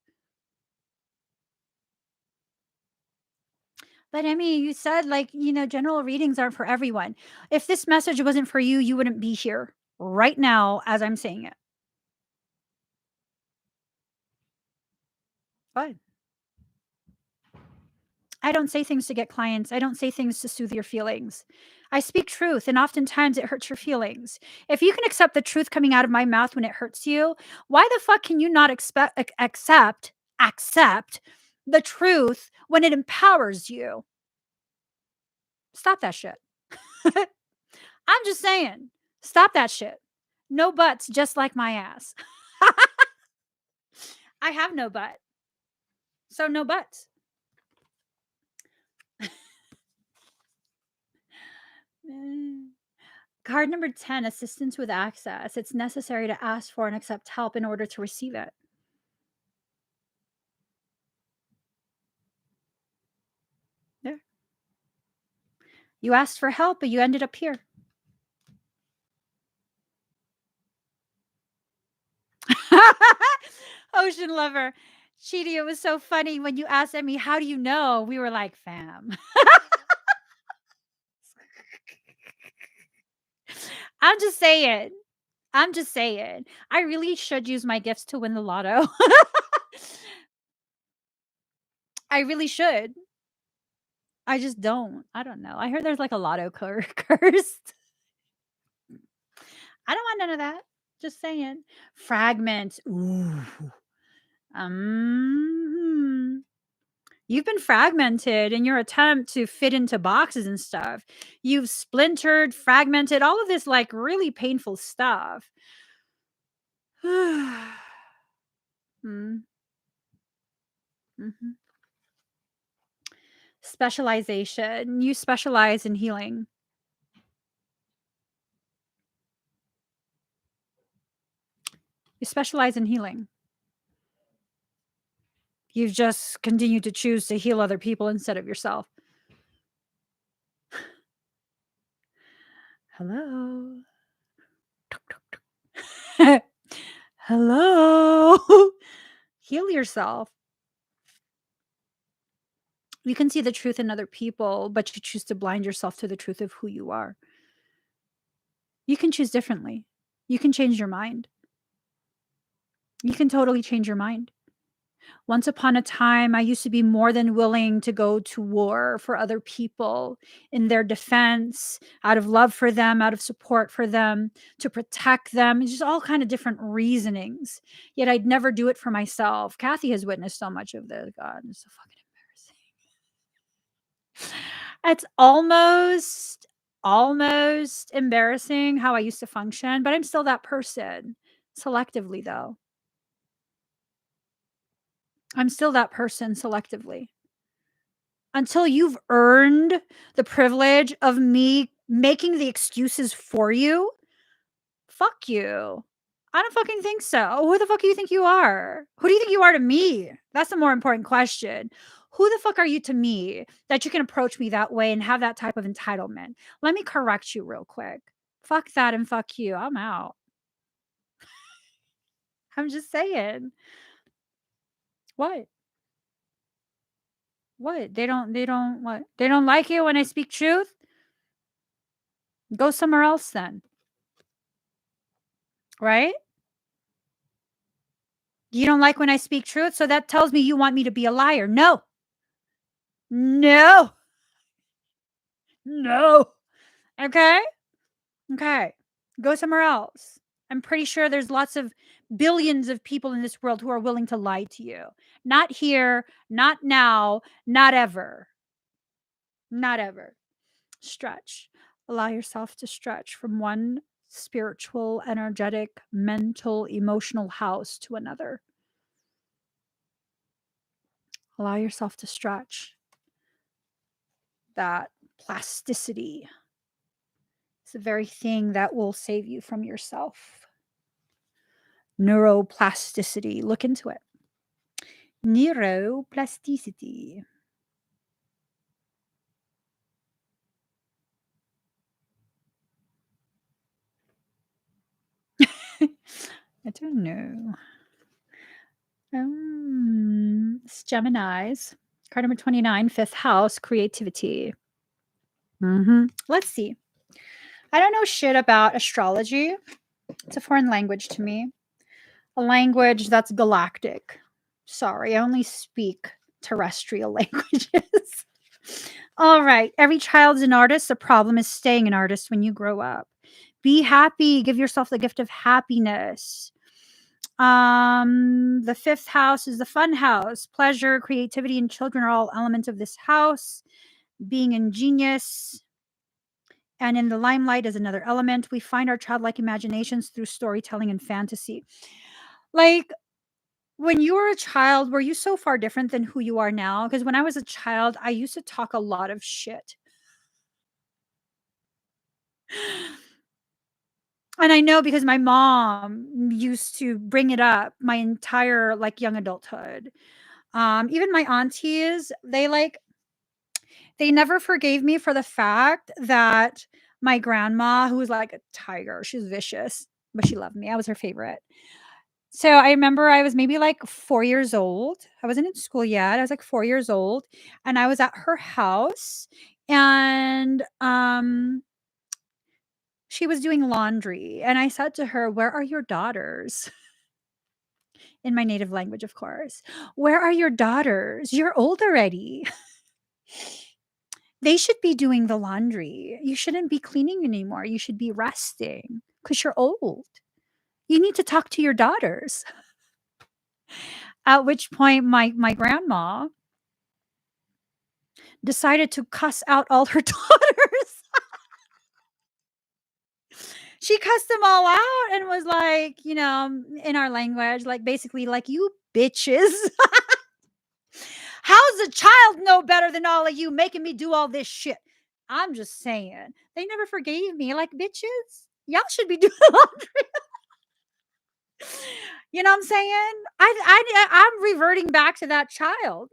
But Emmy, you said like, general readings aren't for everyone. If this message wasn't for you, you wouldn't be here right now as I'm saying it. What? I don't say things to get clients. I don't say things to soothe your feelings. I speak truth, and oftentimes it hurts your feelings. If you can accept the truth coming out of my mouth when it hurts you, why the fuck can you not accept the truth when it empowers you? Stop that shit. I'm just saying, stop that shit. No buts, just like my ass. I have no butt. So no buts. Card number 10, assistance with access. It's necessary to ask for and accept help in order to receive it. There. You asked for help, but you ended up here. Ocean lover. Chidi, it was so funny when you asked Emmie, how do you know? We were like, fam. I'm just saying. I'm just saying. I really should use my gifts to win the lotto. I really should. I just don't. I don't know. I heard there's like a lotto curse. I don't want none of that. Just saying. Fragments. Ooh. Um, you've been fragmented in your attempt to fit into boxes and stuff. You've splintered, fragmented, all of this like really painful stuff. mm. hmm Specialization. You specialize in healing. You specialize in healing. You've just continued to choose to heal other people instead of yourself. Hello. Hello. Heal yourself. You can see the truth in other people, but you choose to blind yourself to the truth of who you are. You can choose differently. You can change your mind. You can totally change your mind. Once upon a time, I used to be more than willing to go to war for other people in their defense, out of love for them, out of support for them, to protect them, just all kind of different reasonings. Yet I'd never do it for myself. Kathy has witnessed so much of this. God, it's so fucking embarrassing. It's almost embarrassing how I used to function, but I'm still that person. Selectively, though. I'm still that person selectively. Until you've earned the privilege of me making the excuses for you, fuck you. I don't fucking think so. Who the fuck do you think you are? Who do you think you are to me? That's the more important question. Who the fuck are you to me that you can approach me that way and have that type of entitlement? Let me correct you real quick. Fuck that and fuck you. I'm out. I'm just saying. What? What? They don't what? They don't like it when I speak truth? Go somewhere else then. Right? You don't like when I speak truth, so that tells me you want me to be a liar. No. No. No. Okay? Okay. Go somewhere else. I'm pretty sure there's lots of billions of people in this world who are willing to lie to you. Not here, not now, not ever. Not ever. Stretch. Allow yourself to stretch from one spiritual, energetic, mental, emotional house to another. Allow yourself to stretch. That plasticity is the very thing that will save you from yourself. Neuroplasticity. Look into it. Neuroplasticity. I don't know. It's Gemini's. Card number 29, fifth house, creativity. Let's see. I don't know shit about astrology. It's a foreign language to me. A language that's galactic. Sorry, I only speak terrestrial languages. All right. Every child's an artist. The problem is staying an artist when you grow up. Be happy. Give yourself the gift of happiness. The fifth house is the fun house. Pleasure, creativity, and children are all elements of this house. Being ingenious and in the limelight is another element. We find our childlike imaginations through storytelling and fantasy. Like, when you were a child, were you so far different than who you are now? Because when I was a child, I used to talk a lot of shit. And I know because my mom used to bring it up my entire like young adulthood. Even my aunties, they never forgave me for the fact that my grandma, who was like a tiger, she's vicious, but she loved me. I was her favorite. So I remember I was maybe like 4 years old. I wasn't in school yet. I was like 4 years old and I was at her house and she was doing laundry and I said to her, "Where are your daughters?" In my native language, of course. "Where are your daughters? You're old already. They should be doing the laundry. You shouldn't be cleaning anymore. You should be resting because you're old. You need to talk to your daughters." At which point my grandma decided to cuss out all her daughters. She cussed them all out and was like, in our language, like basically like, "You bitches. How's a child know better than all of you making me do all this shit?" I'm just saying. They never forgave me. Like, bitches, y'all should be doing laundry. You know what I'm saying? I'm reverting back to that child.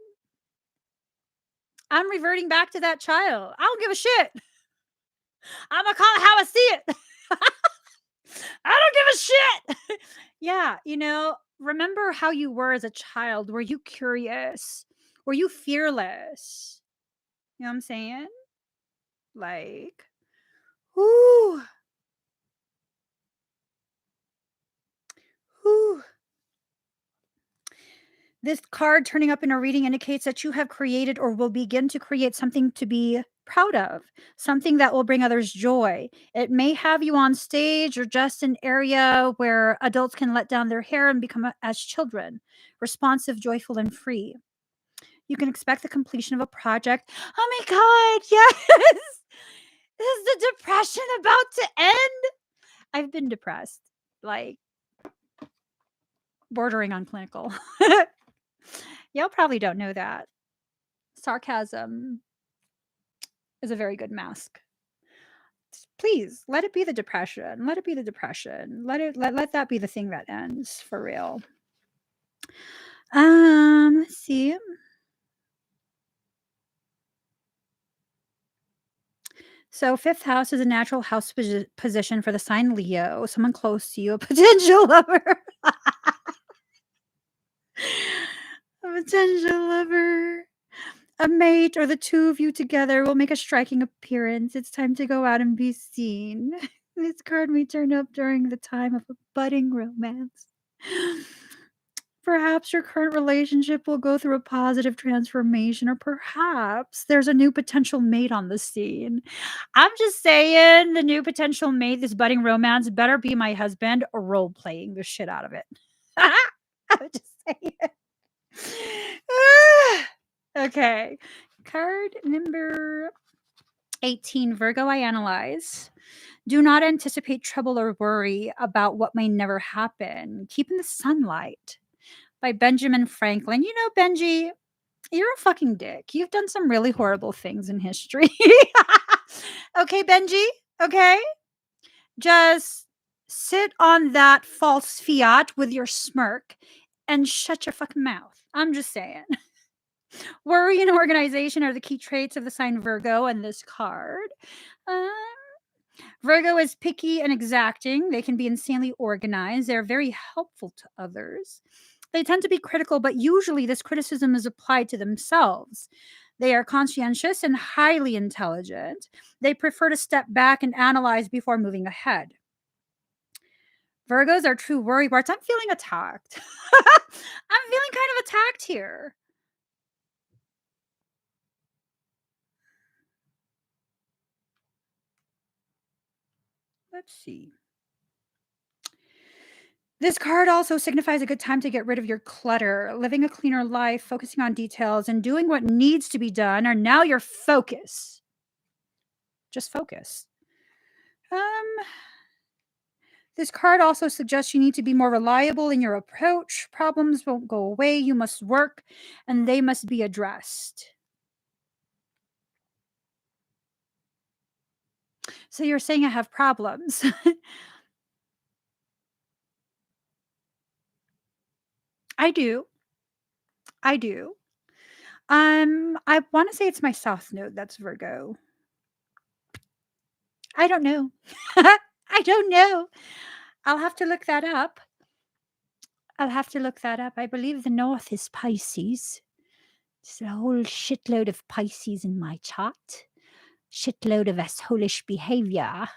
I'm reverting back to that child. I don't give a shit. I'm gonna call it how I see it. I don't give a shit. Yeah, remember how you were as a child. Were you curious? Were you fearless? You know what I'm saying? Like, whoo, whoo. This card turning up in a reading indicates that you have created or will begin to create something to be proud of, something that will bring others joy. It may have you on stage or just an area where adults can let down their hair and become as children, responsive, joyful, and free. You can expect the completion of a project. Oh my God, yes! Is the depression about to end? I've been depressed, like bordering on clinical. Y'all probably don't know that. Sarcasm is a very good mask. Please let it be the depression. Let it be the depression. Let that be the thing that ends for real. Let's see. So 5th house is a natural house position for the sign Leo, someone close to you, a potential lover. A potential lover. A mate or the two of you together will make a striking appearance. It's time to go out and be seen. This card may turn up during the time of a budding romance. Perhaps your current relationship will go through a positive transformation, or perhaps there's a new potential mate on the scene. I'm just saying, the new potential mate, this budding romance, better be my husband, role playing the shit out of it. I'm just saying. Okay. Card number 18, Virgo, I analyze. Do not anticipate trouble or worry about what may never happen. Keep in the sunlight by Benjamin Franklin. You know, Benji, you're a fucking dick. You've done some really horrible things in history. Okay, Benji? Okay? Just sit on that false fiat with your smirk and shut your fucking mouth. I'm just saying. Worry and organization are the key traits of the sign Virgo and this card. Uh, Virgo is picky and exacting. They can be insanely organized. They're very helpful to others. They tend to be critical, but usually this criticism is applied to themselves. They are conscientious and highly intelligent. They prefer to step back and analyze before moving ahead. Virgos are true worry warts. I'm feeling attacked. I'm feeling kind of attacked here. Let's see. This card also signifies a good time to get rid of your clutter. Living a cleaner life, focusing on details, and doing what needs to be done are now your focus. Just focus. This card also suggests you need to be more reliable in your approach. Problems won't go away. You must work, and they must be addressed. So you're saying I have problems. I do. I do. I want to say it's my South Node that's Virgo. I don't know. I don't know. I'll have to look that up. I believe the North is Pisces. There's a whole shitload of Pisces in my chart. Shitload of assholish behavior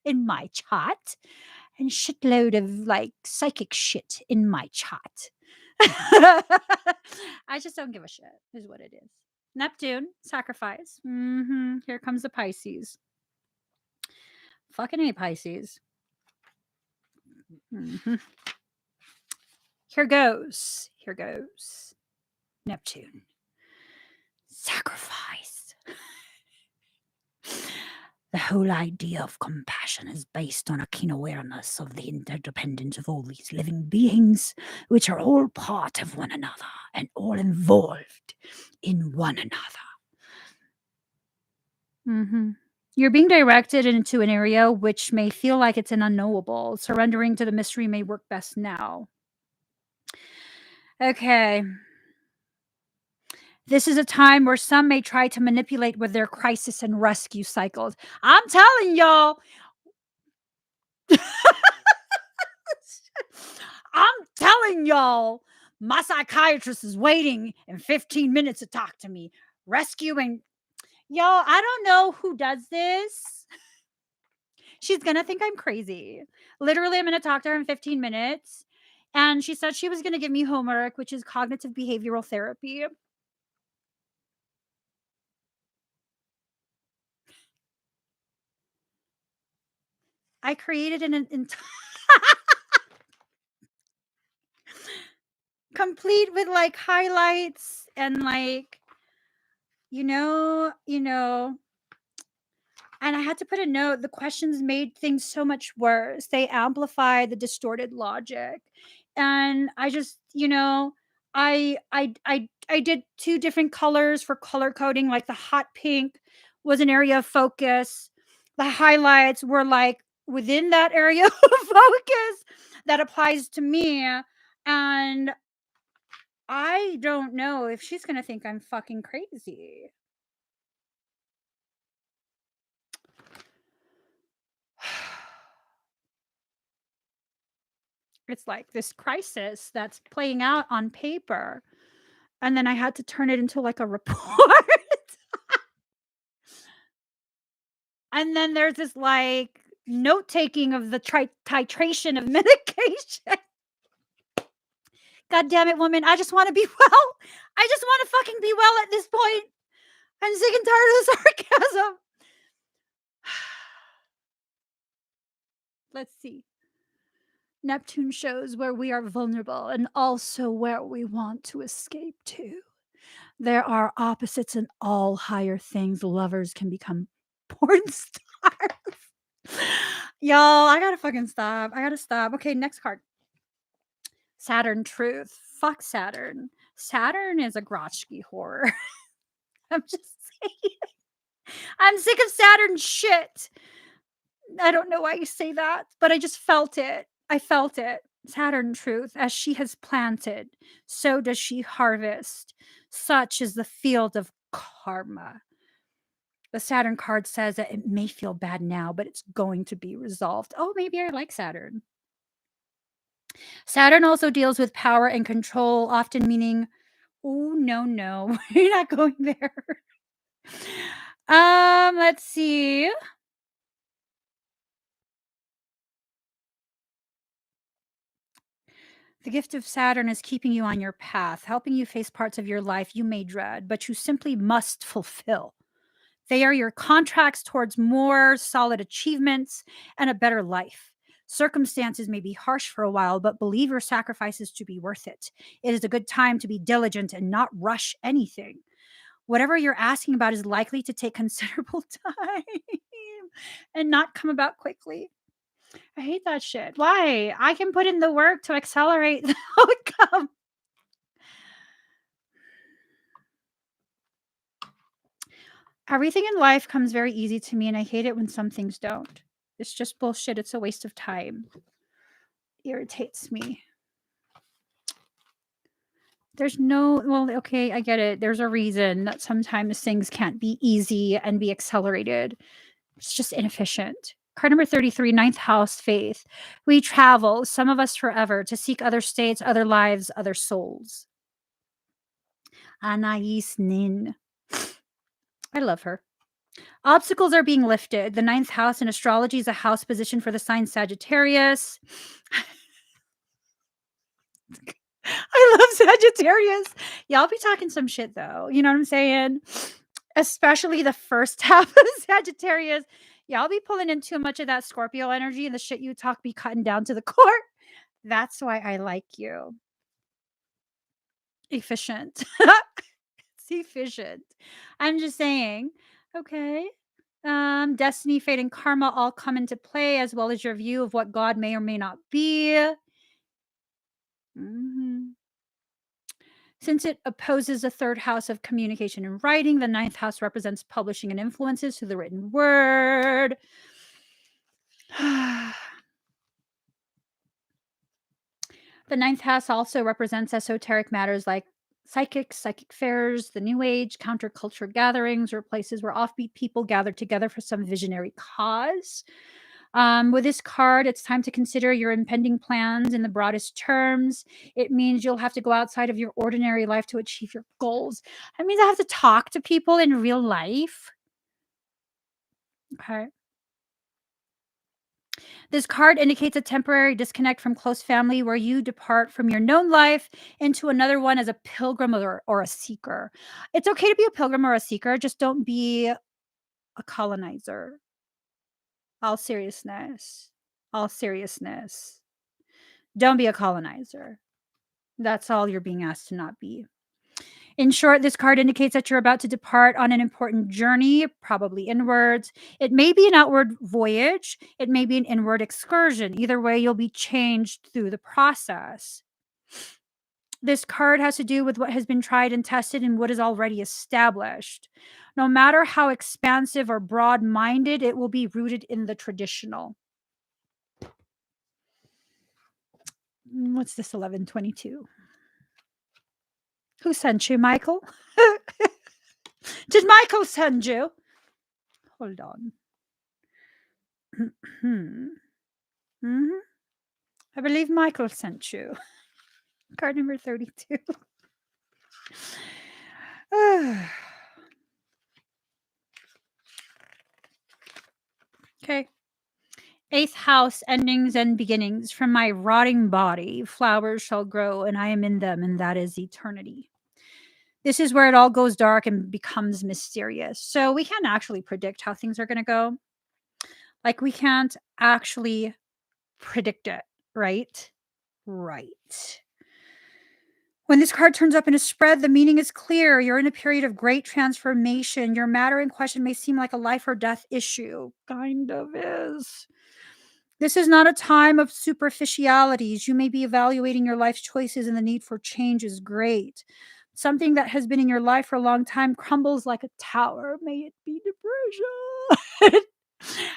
in my chart. And shitload of like psychic shit in my chart. I just don't give a shit, is what it is. Neptune, sacrifice. Here comes the Pisces. Fucking A, Pisces. Here goes. Neptune. Sacrifice. The whole idea of compassion is based on a keen awareness of the interdependence of all these living beings, which are all part of one another and all involved in one another. You're being directed into an area which may feel like it's an unknowable. Surrendering to the mystery may work best now. Okay. This is a time where some may try to manipulate with their crisis and rescue cycles. I'm telling y'all. I'm telling y'all. My psychiatrist is waiting in 15 minutes to talk to me. Rescuing. Y'all, I don't know who does this. She's going to think I'm crazy. Literally, I'm going to talk to her in 15 minutes. And she said she was going to give me homework, which is cognitive behavioral therapy. I created an entire complete with like highlights and like, you know, and I had to put a note. The questions made things so much worse. They amplify the distorted logic. And I just, I did 2 different colors for color coding. Like the hot pink was an area of focus. The highlights were like within that area of focus that applies to me. And I don't know if she's going to think I'm fucking crazy. It's like this crisis that's playing out on paper, and then I had to turn it into like a report. And then there's this like note taking of the titration of medication. God damn it, woman. I just want to be well. I just want to fucking be well at this point. I'm sick and tired of the sarcasm. Let's see. Neptune shows where we are vulnerable and also where we want to escape to. There are opposites in all higher things. Lovers can become porn stars. Y'all, I gotta fucking stop. I gotta stop. Okay, next card. Saturn truth. Fuck Saturn. Saturn is a grotchki whore. I'm just saying. I'm sick of Saturn shit. I don't know why you say that, but I just felt it. I felt it. Saturn truth. As she has planted, so does she harvest. Such is the field of karma. The Saturn card says that it may feel bad now, but it's going to be resolved. Oh, maybe I like Saturn. Saturn also deals with power and control, often meaning, oh, no, you're not going there. Let's see. The gift of Saturn is keeping you on your path, helping you face parts of your life you may dread, but you simply must fulfill. They are your contracts towards more solid achievements and a better life. Circumstances may be harsh for a while, but believe your sacrifices to be worth it. It is a good time to be diligent and not rush anything. Whatever you're asking about is likely to take considerable time and not come about quickly. I hate that shit. Why? I can put in the work to accelerate the outcome. Everything in life comes very easy to me, and I hate it when some things don't. It's just bullshit. It's a waste of time. Irritates me. There's no, well, okay, I get it. There's a reason that sometimes things can't be easy and be accelerated. It's just inefficient. Card number 33, ninth house, faith. We travel, some of us forever, to seek other states, other lives, other souls. Anais Nin. I love her. Obstacles are being lifted. The ninth house in astrology is a house position for the sign Sagittarius. I love Sagittarius. Y'all be talking some shit though. You know what I'm saying? Especially the first half of Sagittarius. Y'all be pulling in too much of that Scorpio energy and the shit you talk be cutting down to the core. That's why I like you. Efficient. It's efficient. I'm just saying. Okay. Destiny, fate, and karma all come into play, as well as your view of what God may or may not be. Mhm. Since it opposes the third house of communication and writing, the ninth house represents publishing and influences through the written word. The ninth house also represents esoteric matters like psychics, psychic fairs, the new age, counterculture gatherings, or places where offbeat people gather together for some visionary cause. With this card, it's time to consider your impending plans in the broadest terms. It means you'll have to go outside of your ordinary life to achieve your goals. That means I have to talk to people in real life. Okay. This card indicates a temporary disconnect from close family where you depart from your known life into another one as a pilgrim or a seeker. It's okay to be a pilgrim or a seeker, just don't be a colonizer. All seriousness. All seriousness. Don't be a colonizer. That's all you're being asked to not be. In short, this card indicates that you're about to depart on an important journey, probably inwards. It may be an outward voyage, it may be an inward excursion. Either way, you'll be changed through the process. This card has to do with what has been tried and tested and what is already established. No matter how expansive or broad minded, it will be rooted in the traditional. What's this 1122? Who sent you, Michael? Did Michael send you? Hold on. I believe Michael sent you. Card number 32. Okay. 8th house, endings and beginnings. From my rotting body, flowers shall grow, and I am in them, and that is eternity. This is where it all goes dark and becomes mysterious. So we can't actually predict how things are going to go. Like, we can't actually predict it, right? Right. When this card turns up in a spread, the meaning is clear. You're in a period of great transformation. Your matter in question may seem like a life or death issue. Kind of is. This is not a time of superficialities. You may be evaluating your life's choices, and the need for change is great. Something that has been in your life for a long time crumbles like a tower. May it be depression.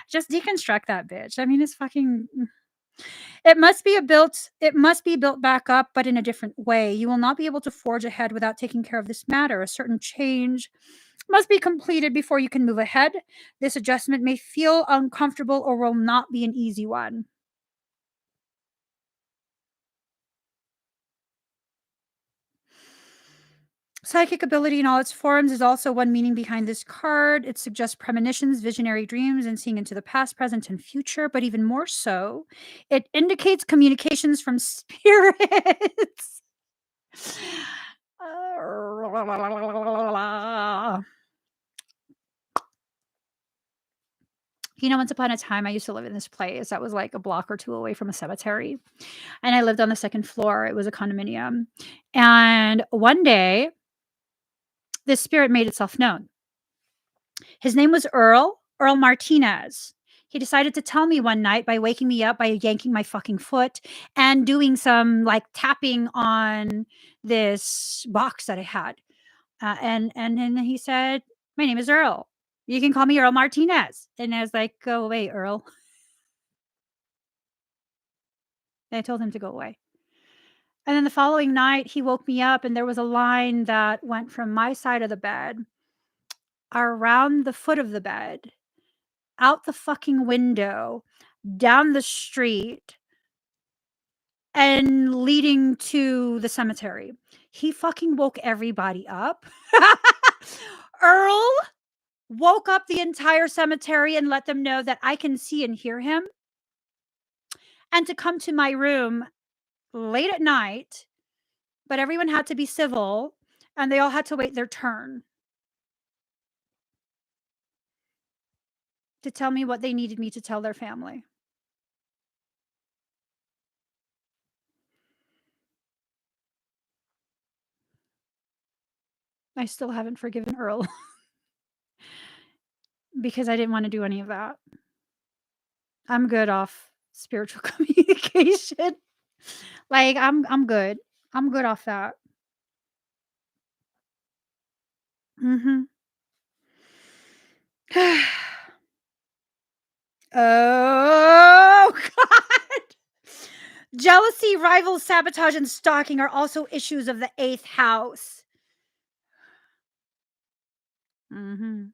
Just deconstruct that bitch. I mean, it's fucking. It must be built back up, but in a different way. You will not be able to forge ahead without taking care of this matter. A certain change must be completed before you can move ahead. This adjustment may feel uncomfortable or will not be an easy one. Psychic ability in all its forms is also one meaning behind this card. It suggests premonitions, visionary dreams, and seeing into the past, present, and future. But even more so, it indicates communications from spirits. Once upon a time, I used to live in this place that was like a block or two away from a cemetery. And I lived on the second floor. It was a condominium. And one day, this spirit made itself known. His name was Earl Martinez. He decided to tell me one night by waking me up by yanking my fucking foot and doing some like tapping on this box that I had. And then he said, "My name is Earl. You can call me Earl Martinez." And I was like, "Go away, Earl." And I told him to go away. And then the following night, he woke me up, and there was a line that went from my side of the bed around the foot of the bed, out the fucking window, down the street, and leading to the cemetery. He fucking woke everybody up. Earl woke up the entire cemetery and let them know that I can see and hear him, and to come to my room late at night, but everyone had to be civil and they all had to wait their turn to tell me what they needed me to tell their family. I still haven't forgiven Earl because I didn't want to do any of that. I'm good off spiritual communication. Like I'm good. I'm good off that. Mhm. Oh god. Jealousy, rivals, sabotage, and stalking are also issues of the 8th house. Mhm.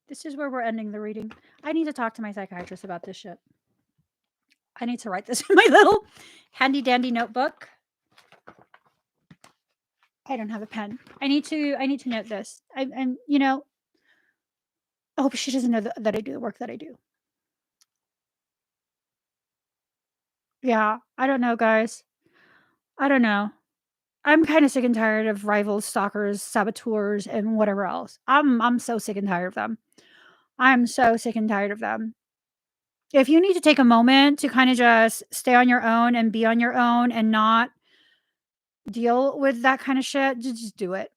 This is where we're ending the reading. I need to talk to my psychiatrist about this shit. I need to write this in my little handy dandy notebook. I don't have a pen. I need to note this. I'm I hope she doesn't know that I do the work that I do. Yeah, I don't know, guys. I don't know. I'm kind of sick and tired of rivals, stalkers, saboteurs, and whatever else. I'm so sick and tired of them. I'm so sick and tired of them. If you need to take a moment to kind of just stay on your own and be on your own and not deal with that kind of shit, just do it.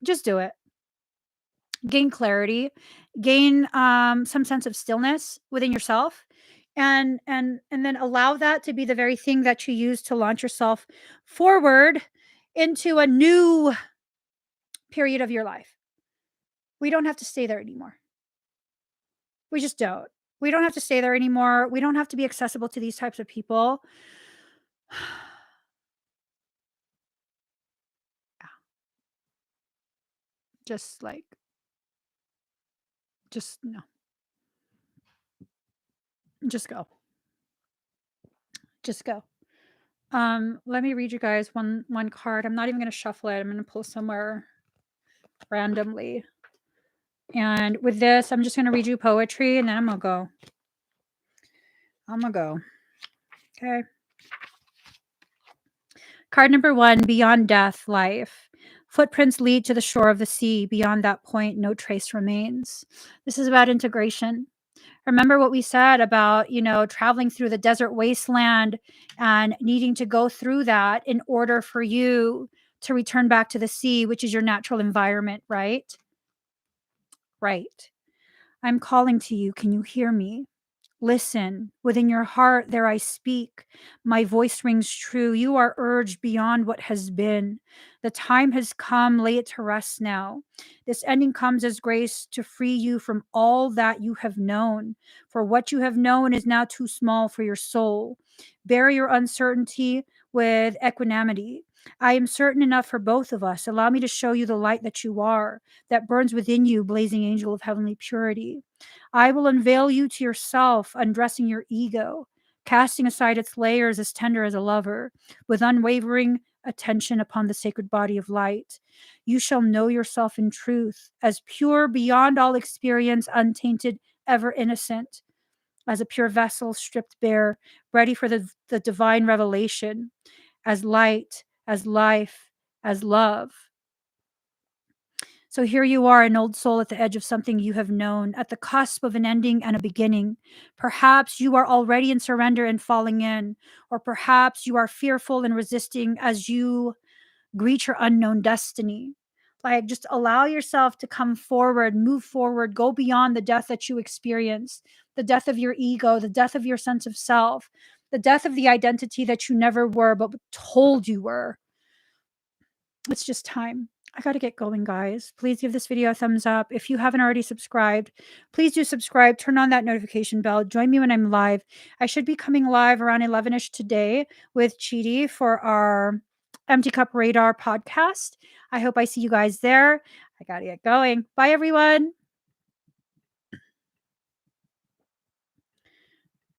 Just do it. Gain clarity, gain some sense of stillness within yourself, and then allow that to be the very thing that you use to launch yourself forward into a new period of your life. We don't have to stay there anymore. We just don't. We don't have to stay there anymore. We don't have to be accessible to these types of people. Just like, just no, just go, just go. Let me read you guys one card. I'm not even gonna shuffle it. I'm gonna pull somewhere randomly. And with this, I'm just gonna read you poetry and then I'm gonna go. Okay. Card number 1, beyond death, life. Footprints lead to the shore of the sea. Beyond that point, no trace remains. This is about integration. Remember what we said about, traveling through the desert wasteland and needing to go through that in order for you to return back to the sea, which is your natural environment, right? Right. I'm calling to you. Can you hear me? Listen, within your heart, there I speak. My voice rings true. You are urged beyond what has been. The time has come. Lay it to rest now. This ending comes as grace to free you from all that you have known. For what you have known is now too small for your soul. Bury your uncertainty with equanimity. I am certain enough for both of us. Allow me to show you the light that you are, that burns within you, blazing angel of heavenly purity. I will unveil you to yourself, undressing your ego, casting aside its layers as tender as a lover, with unwavering attention upon the sacred body of light. You shall know yourself in truth, as pure beyond all experience, untainted, ever innocent, as a pure vessel stripped bare, ready for the divine revelation, as light, as life, as love. So here you are, an old soul at the edge of something you have known, at the cusp of an ending and a beginning. Perhaps you are already in surrender and falling in, or perhaps you are fearful and resisting as you greet your unknown destiny. Like, just allow yourself to come forward, move forward, go beyond the death that you experience, the death of your ego, the death of your sense of self, the death of the identity that you never were, but told you were. It's just time. I got to get going, guys. Please give this video a thumbs up. If you haven't already subscribed, please do subscribe. Turn on that notification bell. Join me when I'm live. I should be coming live around 11ish today with Chidi for our Empty Cup Radar podcast. I hope I see you guys there. I got to get going. Bye, everyone.